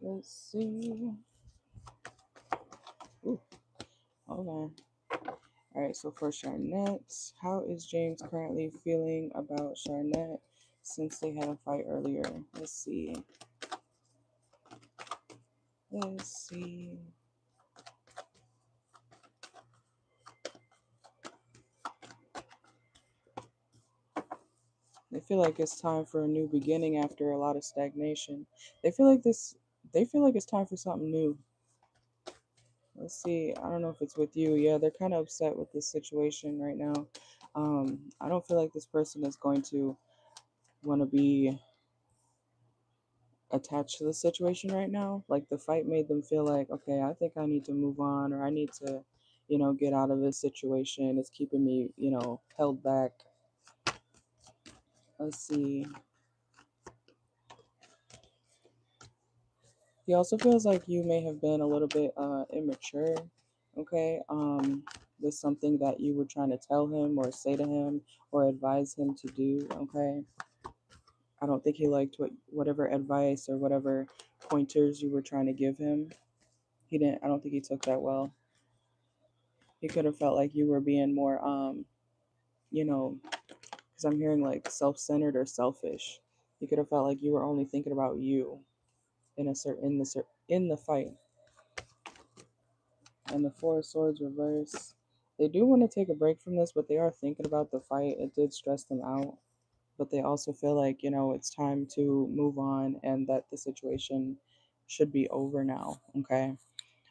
Let's see. Ooh, hold on. All right, so for Charnette, how is James currently feeling about Charnette since they had a fight earlier? Let's see. Let's see. They feel like it's time for a new beginning after a lot of stagnation. They feel like this. They feel like it's time for something new. Let's see. I don't know if it's with you. Yeah, they're kind of upset with this situation right now. I don't feel like this person is going to want to be attached to the situation right now. Like the fight made them feel like, okay, I think I need to move on, or I need to, get out of this situation. It's keeping me, held back. Let's see. He also feels like you may have been a little bit immature, okay? With something that you were trying to tell him or say to him or advise him to do, okay? I don't think he liked whatever advice or whatever pointers you were trying to give him. I don't think he took that well. He could have felt like you were being more, because I'm hearing like self-centered or selfish. He could have felt like you were only thinking about you in the fight. And the Four of Swords reverse. They do want to take a break from this, but they are thinking about the fight. It did stress them out. but they also feel like, it's time to move on and that the situation should be over now. Okay.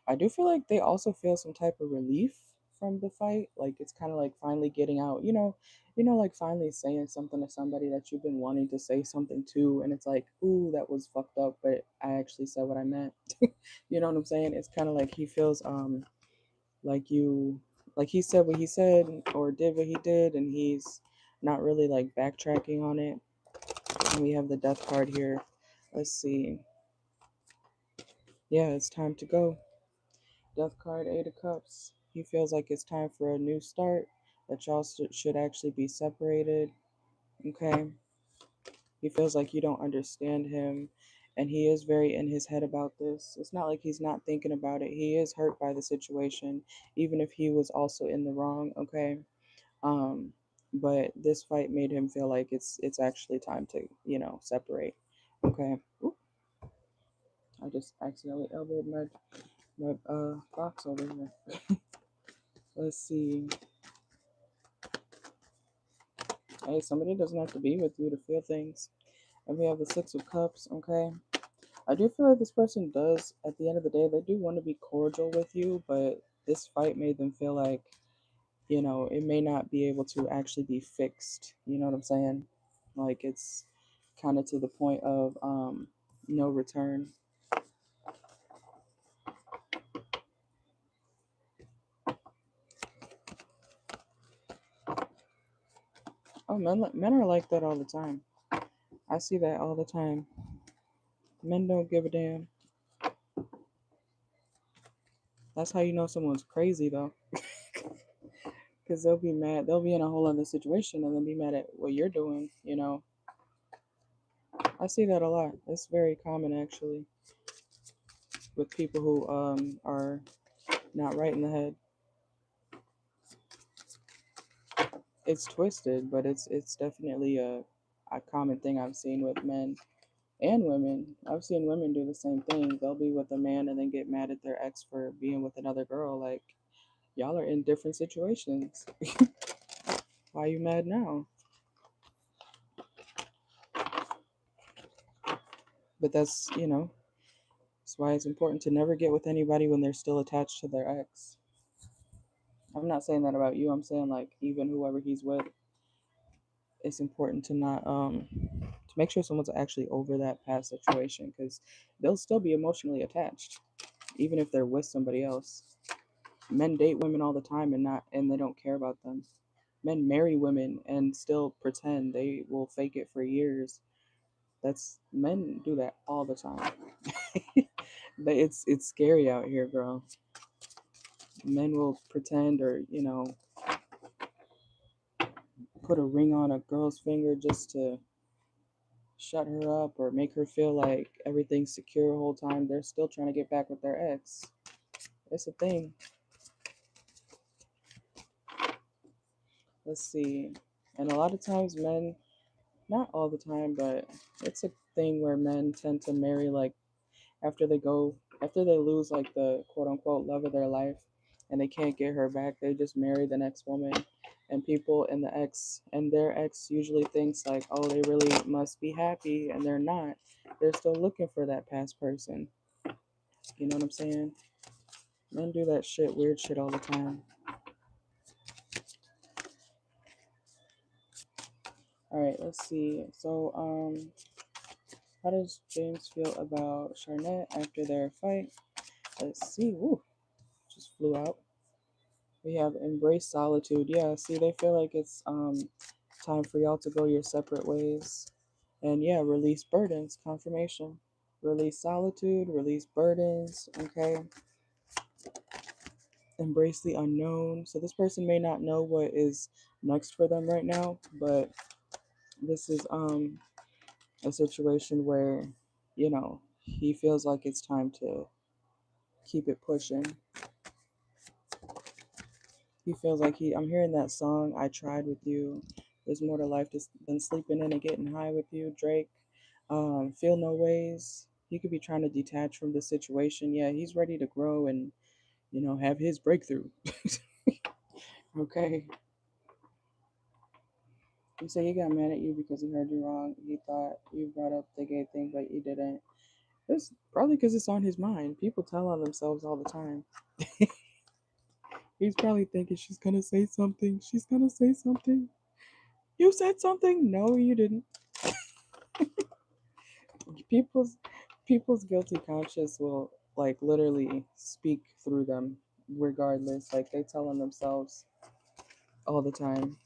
I do feel like they also feel some type of relief from the fight. Like it's kind of like finally getting out, like finally saying something to somebody that you've been wanting to say something to, and it's like, ooh, that was fucked up, but I actually said what I meant. You know what I'm saying? It's kind of like he feels like like he said what he said or did what he did, and he's not really like backtracking on it. And we have the death card here. Let's see. Yeah, it's time to go. Death card, Eight of Cups. He feels like it's time for a new start, that y'all should actually be separated. Okay. He feels like you don't understand him, and he is very in his head about this. It's not like he's not thinking about it. He is hurt by the situation, even if he was also in the wrong. Okay. Um, but this fight made him feel like it's actually time to, separate. Okay. Oop, I just accidentally elbowed my box over here. Let's see. Hey, somebody doesn't have to be with you to feel things. And we have the Six of Cups, okay? I do feel like this person does, at the end of the day, they do want to be cordial with you, but this fight made them feel like, it may not be able to actually be fixed. You know what I'm saying? Like it's kind of to the point of no return. Oh, men are like that all the time. I see that all the time. Men don't give a damn. That's how you know someone's crazy, though. Because they'll be mad. They'll be in a whole other situation and then be mad at what you're doing, I see that a lot. It's very common, actually, with people who are not right in the head. It's twisted, but it's definitely a common thing I've seen with men and women. I've seen women do the same thing. They'll be with a man and then get mad at their ex for being with another girl. Like, y'all are in different situations. Why are you mad now? But that's why it's important to never get with anybody when they're still attached to their ex. I'm not saying that about you. I'm saying like even whoever he's with, it's important to not to make sure someone's actually over that past situation, because they'll still be emotionally attached even if they're with somebody else. Men date women all the time and they don't care about them. Men marry women and still pretend. They will fake it for years. That's Men do that all the time. But it's scary out here, girl. Men will pretend, or put a ring on a girl's finger just to shut her up or make her feel like everything's secure the whole time. They're still trying to get back with their ex. It's a thing. Let's see. And a lot of times men, not all the time, but it's a thing where men tend to marry like after they lose like the quote unquote love of their life and they can't get her back, they just marry the next woman. And people and their ex usually thinks like, oh, they really must be happy, and they're not. They're still looking for that past person. You know what I'm saying? Men do that weird shit all the time. All right, let's see. So, how does James feel about Charnette after their fight? Let's see. Woo, just flew out. We have embrace solitude. Yeah, see, they feel like it's time for y'all to go your separate ways. And yeah, release burdens. Confirmation. Release solitude, release burdens. Okay. Embrace the unknown. So this person may not know what is next for them right now, but this is a situation where, he feels like it's time to keep it pushing. He feels like I'm hearing that song, I Tried with You. There's more to life than sleeping in and getting high with you, Drake. Feel no ways. He could be trying to detach from the situation. Yeah, he's ready to grow and, have his breakthrough. Okay. You say he got mad at you because he heard you wrong. He thought you brought up the gay thing, but you didn't. It's probably because it's on his mind. People tell on themselves all the time. He's probably thinking she's gonna say something. She's gonna say something. You said something? No, you didn't. People's people's guilty conscience will like literally speak through them regardless. Like they tell on themselves all the time.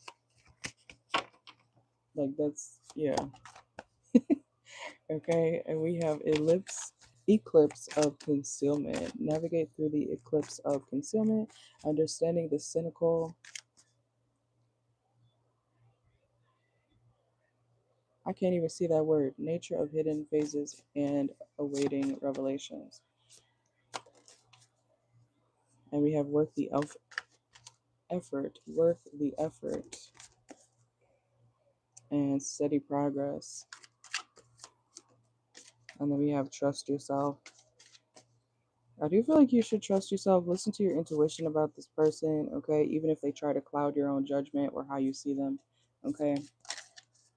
Like that's yeah. Okay, and we have eclipse of concealment. Navigate through the eclipse of concealment, understanding the cynical. I can't even see that word. Nature of hidden phases and awaiting revelations. And we have worth the effort, and steady progress. And then we have trust yourself. I do feel like you should trust yourself. Listen to your intuition about this person, okay? Even if they try to cloud your own judgment or how you see them, okay?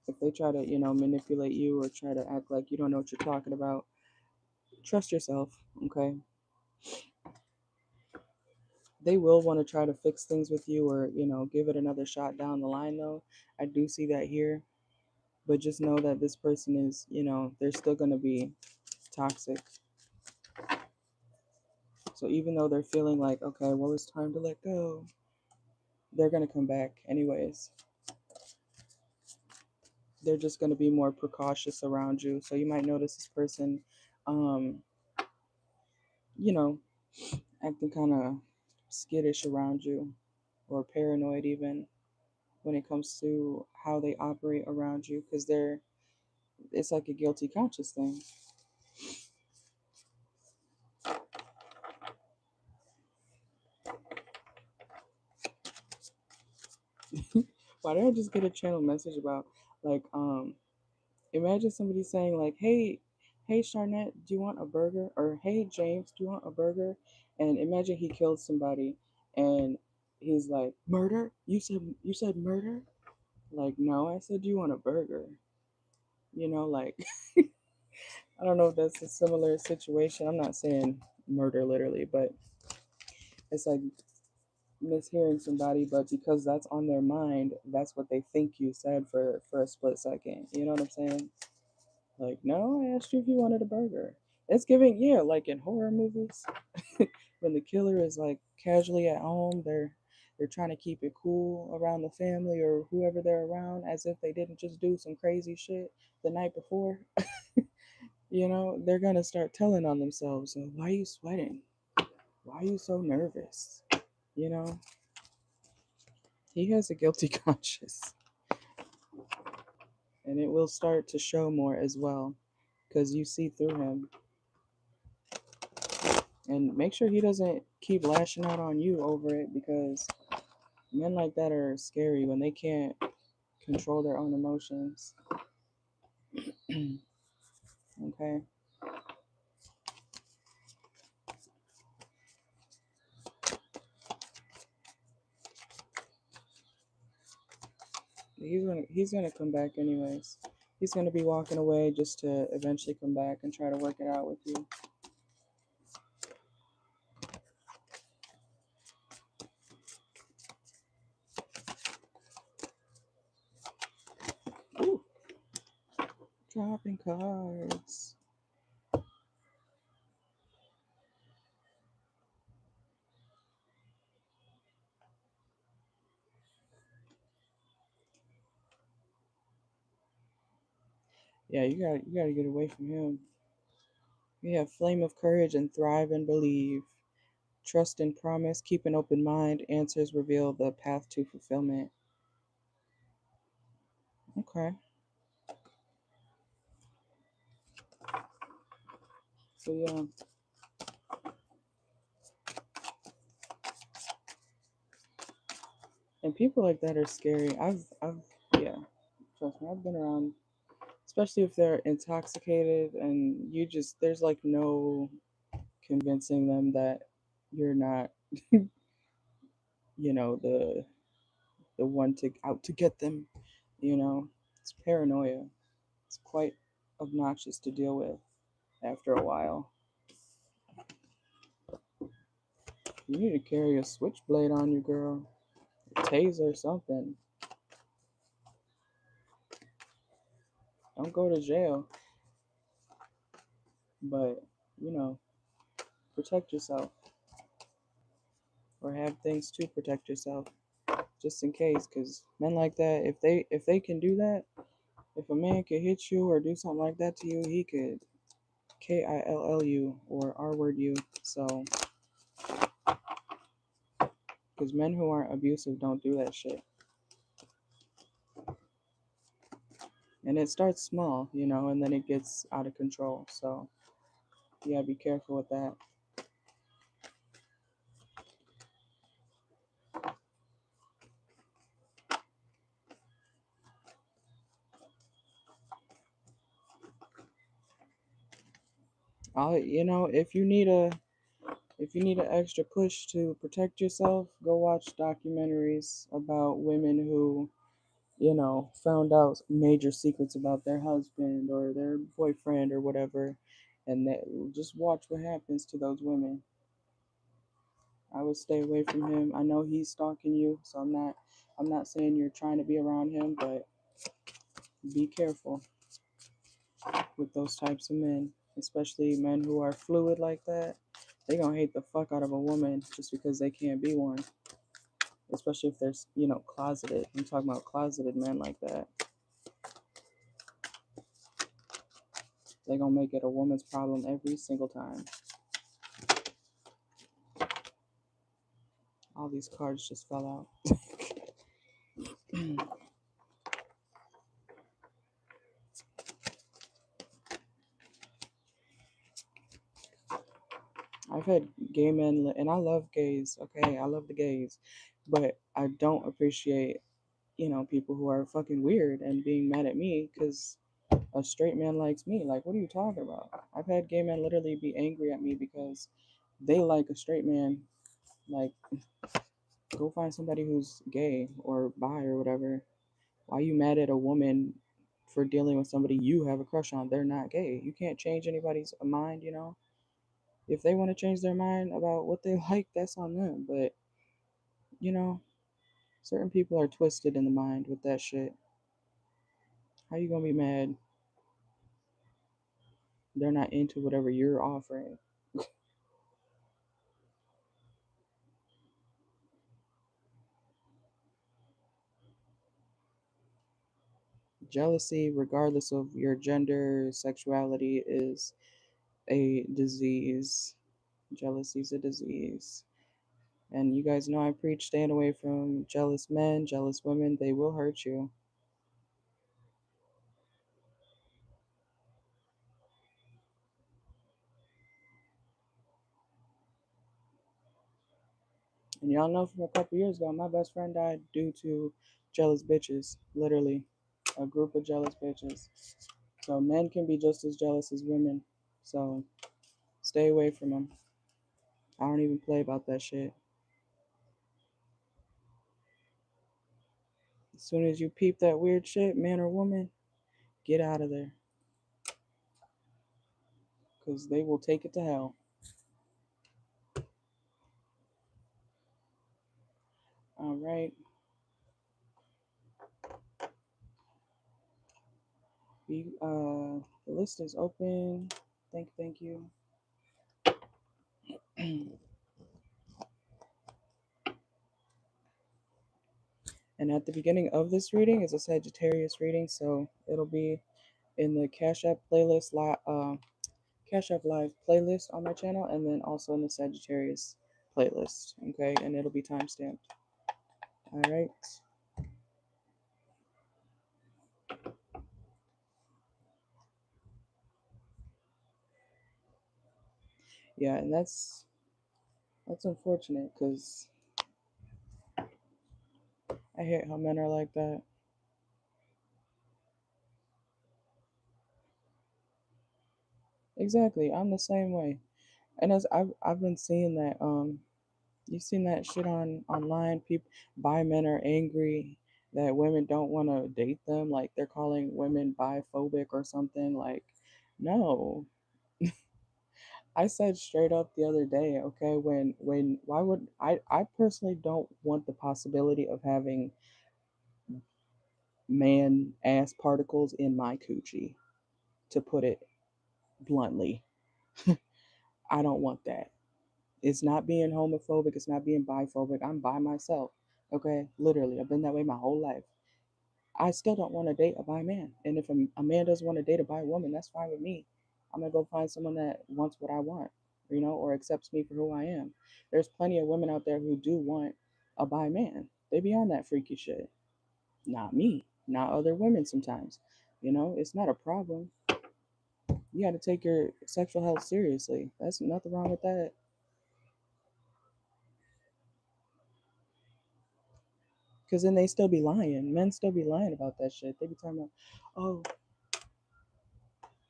If they try to, manipulate you or try to act like you don't know what you're talking about, trust yourself, okay? They will want to try to fix things with you or, give it another shot down the line, though. I do see that here. But just know that this person is, they're still going to be toxic. So even though they're feeling like, okay, well, it's time to let go, they're going to come back anyways. They're just going to be more precautious around you. So you might notice this person, um, you know, acting kind of skittish around you or paranoid even when it comes to how they operate around you because it's like a guilty conscious thing. Why did I just get a channel message about like imagine somebody saying like, hey Charnette, do you want a burger? Or hey James, do you want a burger? And imagine he killed somebody and he's like, murder? You said murder? Like, no, I said, do you want a burger? Like I don't know if that's a similar situation. I'm not saying murder literally, but it's like mishearing somebody, but because that's on their mind, that's what they think you said for a split second. You know what I'm saying? Like, no, I asked you if you wanted a burger. It's giving, yeah, like in horror movies, when the killer is like casually at home, they're trying to keep it cool around the family or whoever they're around, as if they didn't just do some crazy shit the night before. They're gonna start telling on themselves. So, why are you sweating? Why are you so nervous? You know, he has a guilty conscience, and it will start to show more as well, because you see through him. And make sure he doesn't keep lashing out on you over it, because men like that are scary when they can't control their own emotions. Okay. He's gonna come back anyways. He's gonna be walking away just to eventually come back and try to work it out with you. Ooh, dropping cards. Yeah, you gotta get away from him. We have flame of courage and thrive and believe. Trust and promise, keep an open mind. Answers reveal the path to fulfillment. Okay. So yeah. And people like that are scary. Yeah, trust me, I've been around, especially if they're intoxicated and there's like no convincing them that you're not, the one out to get them. You know, it's paranoia. It's quite obnoxious to deal with after a while. You need to carry a switchblade on you, girl. A taser or something. Don't go to jail, but, you know, protect yourself. Or have things to protect yourself. Just in case, because men like that, if they can do that, if a man could hit you or do something like that to you, he could kill you or R word you. So, because men who aren't abusive don't do that shit. And it starts small, you know, and then it gets out of control. So, yeah, be careful with that. You know, if you need an extra push to protect yourself, go watch documentaries about women who, you know, found out major secrets about their husband or their boyfriend or whatever, and that, just watch what happens to those women. I would stay away from him. I know he's stalking you, so I'm not saying you're trying to be around him, but be careful with those types of men, especially men who are fluid like that. They gonna hate the fuck out of a woman just because they can't be one, especially if they're, you know, closeted. I'm talking about closeted men like that. They gonna make it a woman's problem every single time. All these cards just fell out. I've had gay men, and I love gays, okay? I love the gays. But I don't appreciate, you know, people who are fucking weird and being mad at me because a straight man likes me. Like, what are you talking about? I've had gay men literally be angry at me because they like a straight man. Like, go find somebody who's gay or bi or whatever. Why are you mad at a woman for dealing with somebody you have a crush on? They're not gay. You can't change anybody's mind, you know? If they want to change their mind about what they like, that's on them. But, you know, certain people are twisted in the mind with that shit. How you gonna be mad? They're not into whatever you're offering. Jealousy, regardless of your gender, sexuality, is a disease. Jealousy is a disease. And you guys know I preach staying away from jealous men, jealous women. They will hurt you. And y'all know from a couple years ago, my best friend died due to jealous bitches. Literally, a group of jealous bitches. So men can be just as jealous as women. So stay away from them. I don't even play about that shit. As soon as you peep that weird shit, man or woman, get out of there. Because they will take it to hell. All right. The list is open. Thank you. And at the beginning of this reading is a Sagittarius reading, so it'll be in the Cash App Live playlist on my channel, and then also in the Sagittarius playlist. Okay, and it'll be time stamped. All right. Yeah, and that's unfortunate because I hate how men are like that. Exactly, I'm the same way. And as I've been seeing that you've seen that shit online. People, bi men are angry that women don't want to date them, like they're calling women biphobic or something. Like, no. I said straight up the other day, okay, when why would I personally don't want the possibility of having man ass particles in my coochie, to put it bluntly. I don't want that. It's not being homophobic, it's not being biphobic. I'm by myself. Okay? Literally. I've been that way my whole life. I still don't want to date a bi man. And if a man doesn't want to date a bi woman, that's fine with me. I'm gonna go find someone that wants what I want, or accepts me for who I am. There's plenty of women out there who do want a bi man. They be on that freaky shit. Not me. Not other women sometimes. It's not a problem. You gotta take your sexual health seriously. That's nothing wrong with that. Cause then they still be lying. Men still be lying about that shit. They be talking about, oh,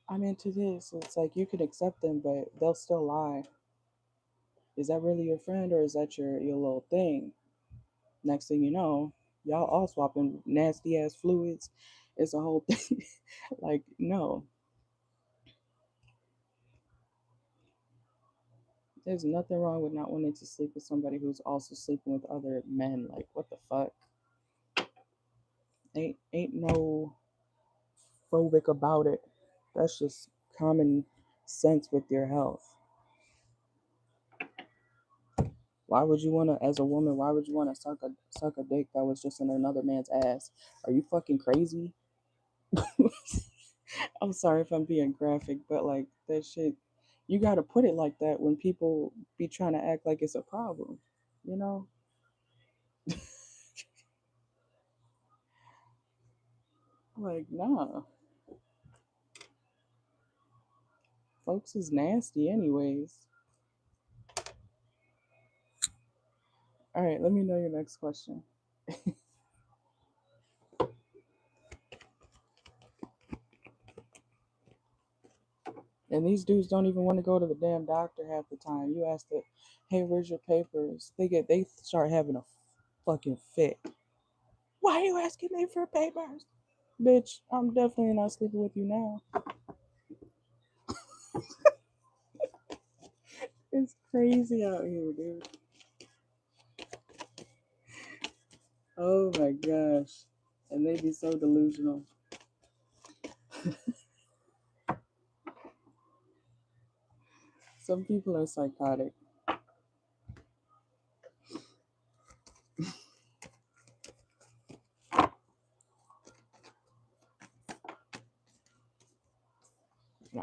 I'm into this. It's like you can accept them, but they'll still lie. Is that really your friend or is that your little thing? Next thing you know, y'all all swapping nasty ass fluids. It's a whole thing. Like, no. There's nothing wrong with not wanting to sleep with somebody who's also sleeping with other men. Like, what the fuck? Ain't no phobic about it. That's just common sense with your health. Why would you wanna, as a woman, why would you wanna suck a dick that was just in another man's ass? Are you fucking crazy? I'm sorry if I'm being graphic, but like that shit, you gotta put it like that when people be trying to act like it's a problem, you know? Like, nah, folks is nasty, anyways. All right, let me know your next question. And these dudes don't even want to go to the damn doctor half the time. You ask them, hey, where's your papers? They start having a fucking fit. Why are you asking me for papers? Bitch, I'm definitely not sleeping with you now. It's crazy out here, dude. Oh my gosh. And they be so delusional. Some people are psychotic.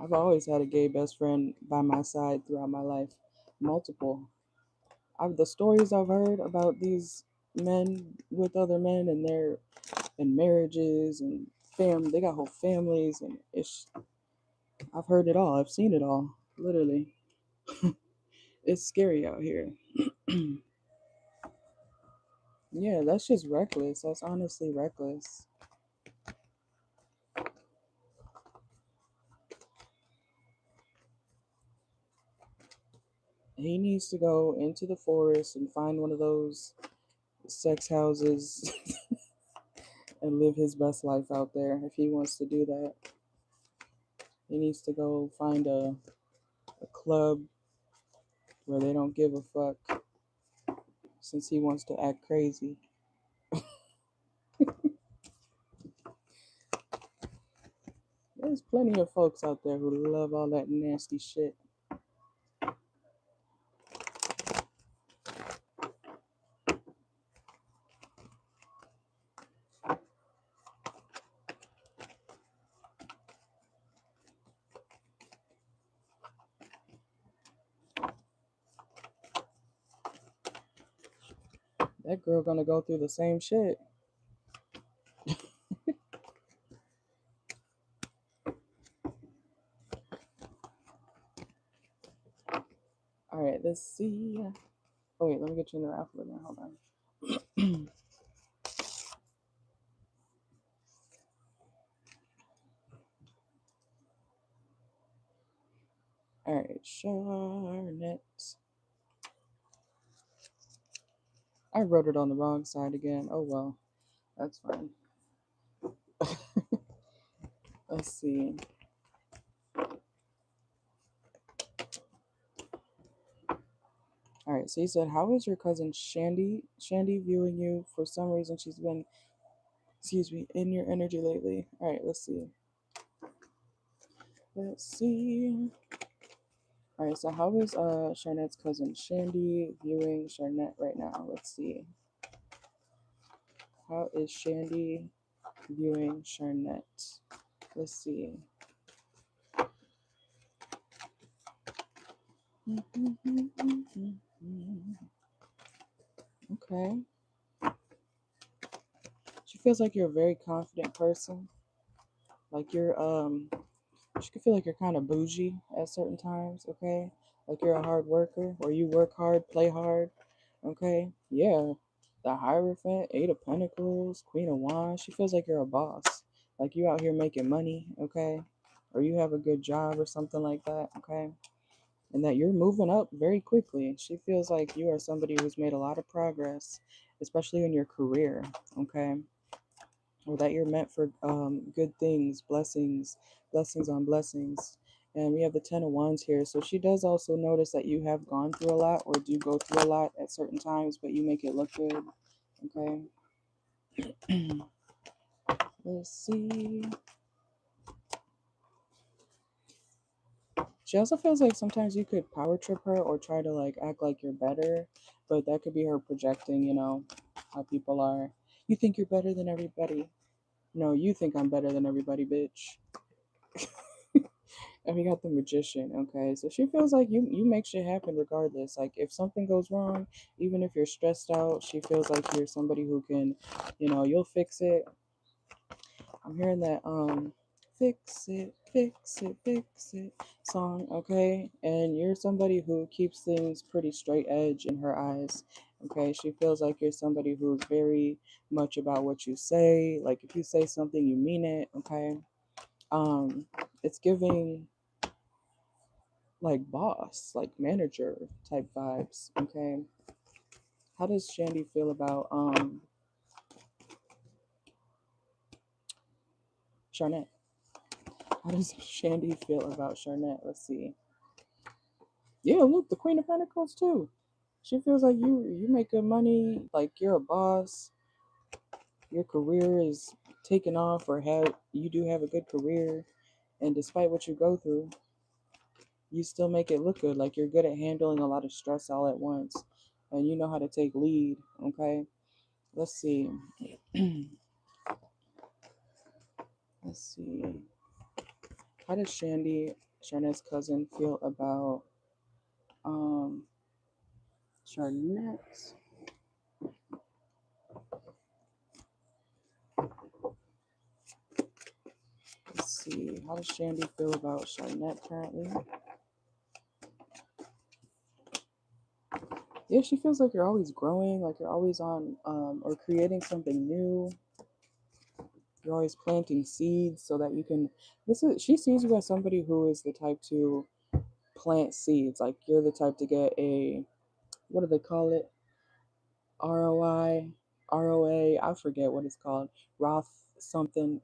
I've always had a gay best friend by my side throughout my life. Multiple. The stories I've heard about these men with other men and their and marriages and they got whole families and I've heard it all. I've seen it all. Literally. It's scary out here. Yeah, that's just reckless. That's honestly reckless. He needs to go into the forest and find one of those sex houses and live his best life out there if he wants to do that. He needs to go find a club where they don't give a fuck since he wants to act crazy. There's plenty of folks out there who love all that nasty shit. That girl gonna go through the same shit. All right, let's see. Oh wait, let me get you in the alphabet now. Hold on. All right, Charlotte. I wrote it on the wrong side again. Oh well. That's fine. Let's see. All right, so you said, how is your cousin Shandy viewing you? For some reason, she's been, excuse me, in your energy lately. All right, let's see. Let's see. All right, so how is Charnette's cousin Shandy viewing Charnette right now? Let's see. How is Shandy viewing Charnette? Let's see. Okay. She feels like you're a very confident person. Like she could feel like you're kind of bougie at certain times, okay? Like you're a hard worker, or you work hard, play hard, okay? Yeah. The Hierophant, Eight of Pentacles, Queen of Wands. She feels like you're a boss. Like you out here making money, okay? Or you have a good job or something like that, okay? And that you're moving up very quickly. She feels like you are somebody who's made a lot of progress, especially in your career, okay? Or that you're meant for good things, blessings on blessings. And we have the Ten of Wands here. So she does also notice that you have gone through a lot or do go through a lot at certain times, but you make it look good. Okay. Let's see. She also feels like sometimes you could power trip her or try to like act like you're better, but that could be her projecting, how people are. You think you're better than everybody. No, you think I'm better than everybody, bitch. And we got the Magician, okay? So she feels like you make shit happen regardless. Like if something goes wrong, even if you're stressed out, she feels like you're somebody who can, you'll fix it. I'm hearing that fix it, fix it, fix it song, okay? And you're somebody who keeps things pretty straight edge in her eyes. Okay, she feels like you're somebody who's very much about what you say. Like if you say something, you mean it, okay? It's giving like boss, like manager type vibes, okay? How does Shandy feel about Charnette? How does Shandy feel about Charnette? Let's see. Yeah, look, the Queen of Pentacles too. She feels like you make good money, like you're a boss. Your career is taking off, or you do have a good career, and despite what you go through, you still make it look good. Like you're good at handling a lot of stress all at once, and you know how to take lead. Okay, let's see. Let's see. How does Charnette's cousin, feel about Charnette? Let's see. How does Shandy feel about Charnette currently? Yeah, she feels like you're always growing, like you're always on or creating something new. You're always planting seeds so that you can. She sees you as somebody who is the type to plant seeds. Like you're the type to get a, what do they call it? ROI, ROA. I forget what it's called. Roth something.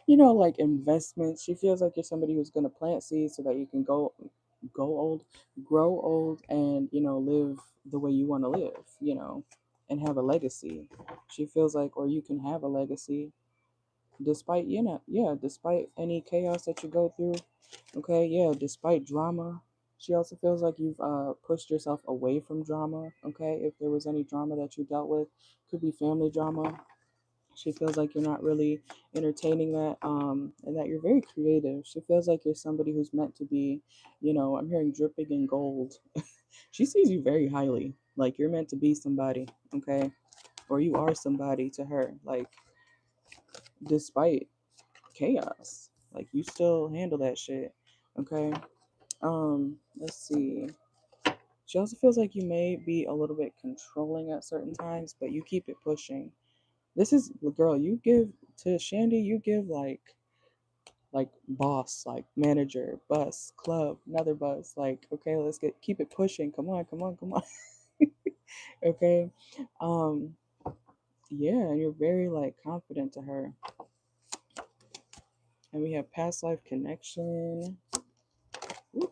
Like investments. She feels like you're somebody who's gonna plant seeds so that you can go old, grow old, and live the way you want to live. And have a legacy. She feels like, or you can have a legacy despite despite any chaos that you go through. Okay, yeah, despite drama. She also feels like you've pushed yourself away from drama. Okay, if there was any drama that you dealt with, could be family drama. She feels like you're not really entertaining that, and that you're very creative. She feels like you're somebody who's meant to be, I'm hearing dripping in gold. She sees you very highly, like you're meant to be somebody, okay, or you are somebody to her, like despite chaos. Like you still handle that shit. Okay. Let's see. She also feels like you may be a little bit controlling at certain times, but you keep it pushing. This is the girl, you give to Shandy, you give like boss, like manager, bus, club, another bus. Like, okay, let's keep it pushing. Come on, come on, come on. Okay. Um, Yeah, and you're very like confident to her. And we have past life connection. Ooh.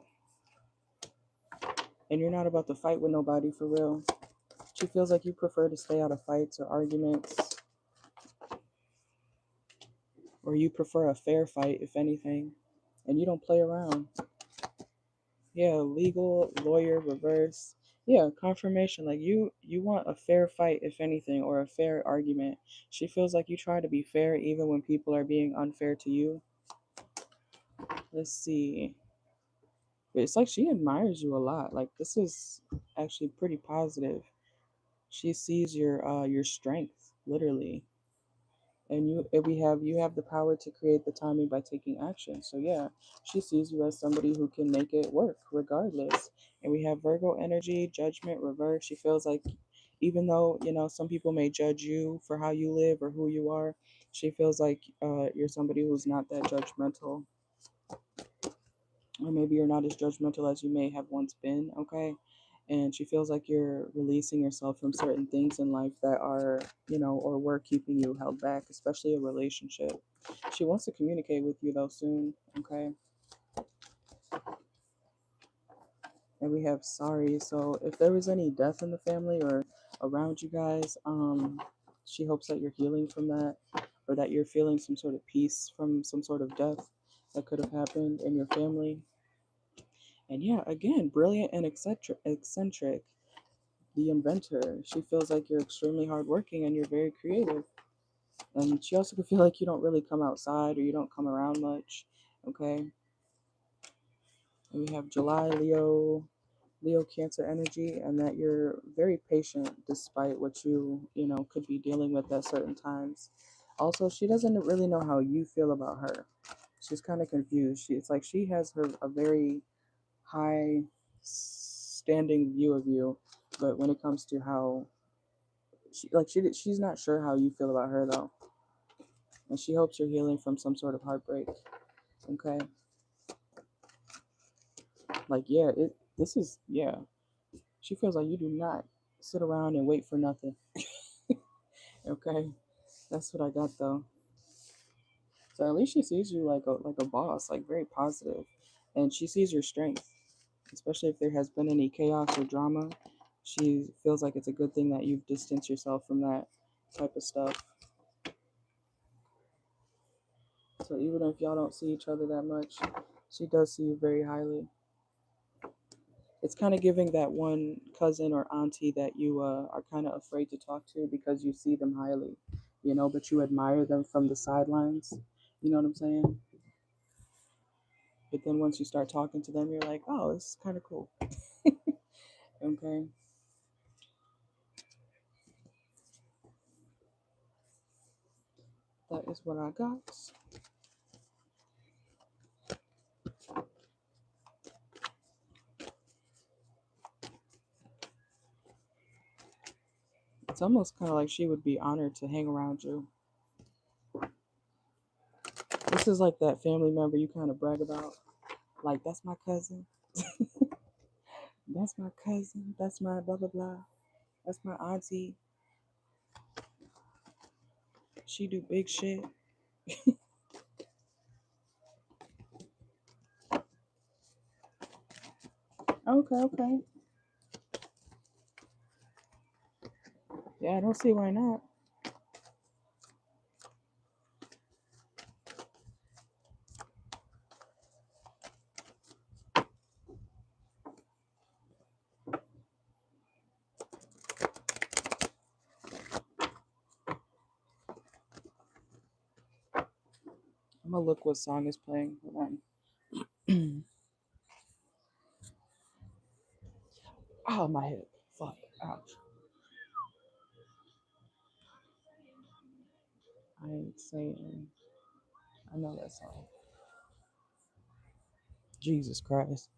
And you're not about to fight with nobody for real. She feels like you prefer to stay out of fights or arguments. Or you prefer a fair fight, if anything. And you don't play around. Yeah, legal, lawyer, reverse. Yeah, confirmation. Like you want a fair fight, if anything, or a fair argument. She feels like you try to be fair even when people are being unfair to you. Let's see. It's like she admires you a lot. Like this is actually pretty positive. She sees your strength, literally. And you have the power to create the timing by taking action. So yeah, she sees you as somebody who can make it work regardless. And we have Virgo energy, judgment, reverse. She feels like even though, some people may judge you for how you live or who you are, she feels like you're somebody who's not that judgmental. Or maybe you're not as judgmental as you may have once been, okay? And she feels like you're releasing yourself from certain things in life that are, or were keeping you held back, especially a relationship. She wants to communicate with you though soon, okay? And we have sorry. So if there was any death in the family or around you guys, she hopes that you're healing from that, or that you're feeling some sort of peace from some sort of death that could have happened in your family. And yeah, again, brilliant and eccentric. The inventor. She feels like you're extremely hardworking and you're very creative. And she also could feel like you don't really come outside or you don't come around much. Okay. And we have July, Leo Cancer energy, and that you're very patient despite what you could be dealing with at certain times. Also, she doesn't really know how you feel about her. She's kind of confused. It's like she has a very high standing view of you, but when it comes to how she's not sure how you feel about her though, and she hopes you're healing from some sort of heartbreak. Okay, like yeah, this is yeah. She feels like you do not sit around and wait for nothing. Okay, that's what I got though. So at least she sees you like a boss, like very positive, and she sees your strength, especially if there has been any chaos or drama. She feels like it's a good thing that you've distanced yourself from that type of stuff. So even if y'all don't see each other that much, she does see you very highly. It's kind of giving that one cousin or auntie that you are kind of afraid to talk to because you see them highly, but you admire them from the sidelines. You know what I'm saying? But then once you start talking to them, you're like, oh, this is kind of cool. Okay. That is what I got. It's almost kind of like she would be honored to hang around you. This is like that family member you kind of brag about. Like, that's my cousin. That's my cousin. That's my blah, blah, blah. That's my auntie. She do big shit. Okay, okay. Yeah, I don't see why not. I'm gonna look what song is playing. Hold on. Oh, my hip. Fuck. Ouch. I ain't saying. I know that song. Jesus Christ.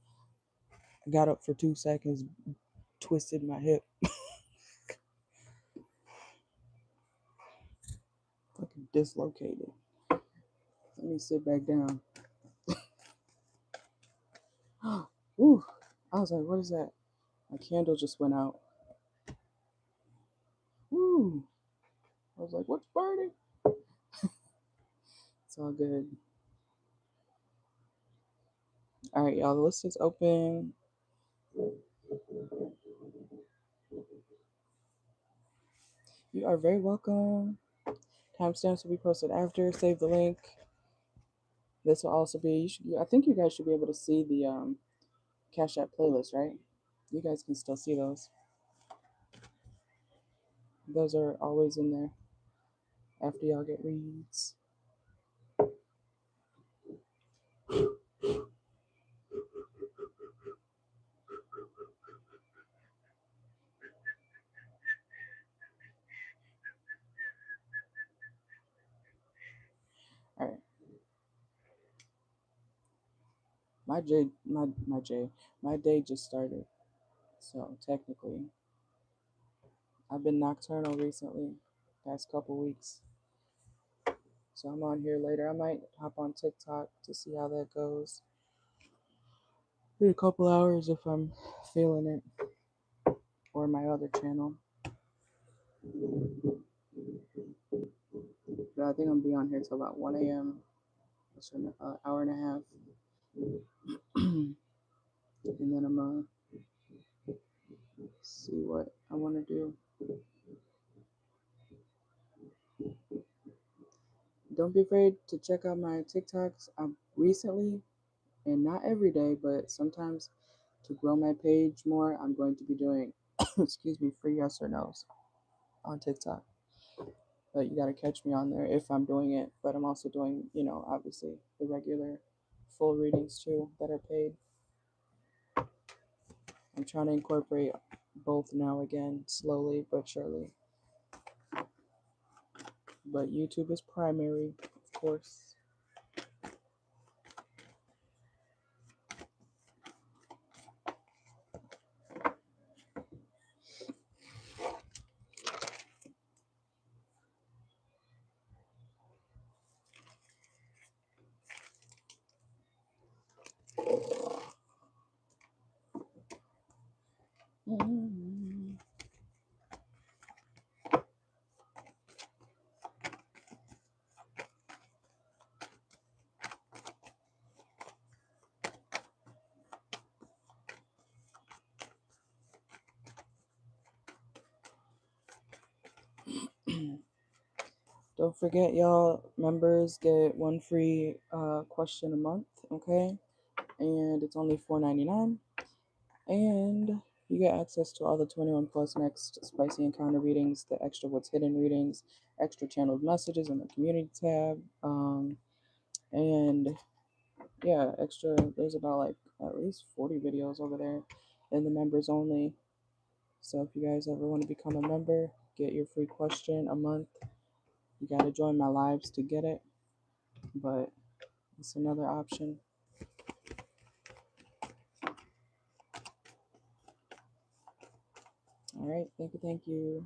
I got up for 2 seconds, twisted my hip. Fucking dislocated. Let me sit back down. Ooh. I was like, what is that? My candle just went out. Ooh. I was like, what's burning? It's all good. All right, y'all. The list is open. You are very welcome. Timestamps will be posted after. Save the link. This will also be. I think you guys should be able to see the Cash App playlist, right? You guys can still see those. Those are always in there after y'all get reads. All right. My day just started. So technically, I've been nocturnal recently, past couple weeks. So I'm on here later. I might hop on TikTok to see how that goes. In a couple hours if I'm feeling it, or my other channel. But I think I'm gonna be on here till about 1 a.m. So an hour and a half. And then I'm gonna see what I want to do. Don't be afraid to check out my TikToks. Recently, and not every day, but sometimes to grow my page more, I'm going to be doing, excuse me, free yes or no's on TikTok. But you got to catch me on there if I'm doing it. But I'm also doing, obviously the regular full readings too that are paid. I'm trying to incorporate both now again, slowly but surely. But YouTube is primary, of course. Mm-hmm. Don't forget, y'all, members get one free question a month, okay? And it's only $4.99. And you get access to all the 21 plus next spicy encounter readings, the extra what's hidden readings, extra channeled messages in the community tab, and yeah, extra. There's about like at least 40 videos over there in the members only. So if you guys ever want to become a member, get your free question a month. You got to join my lives to get it, but it's another option. All right, thank you.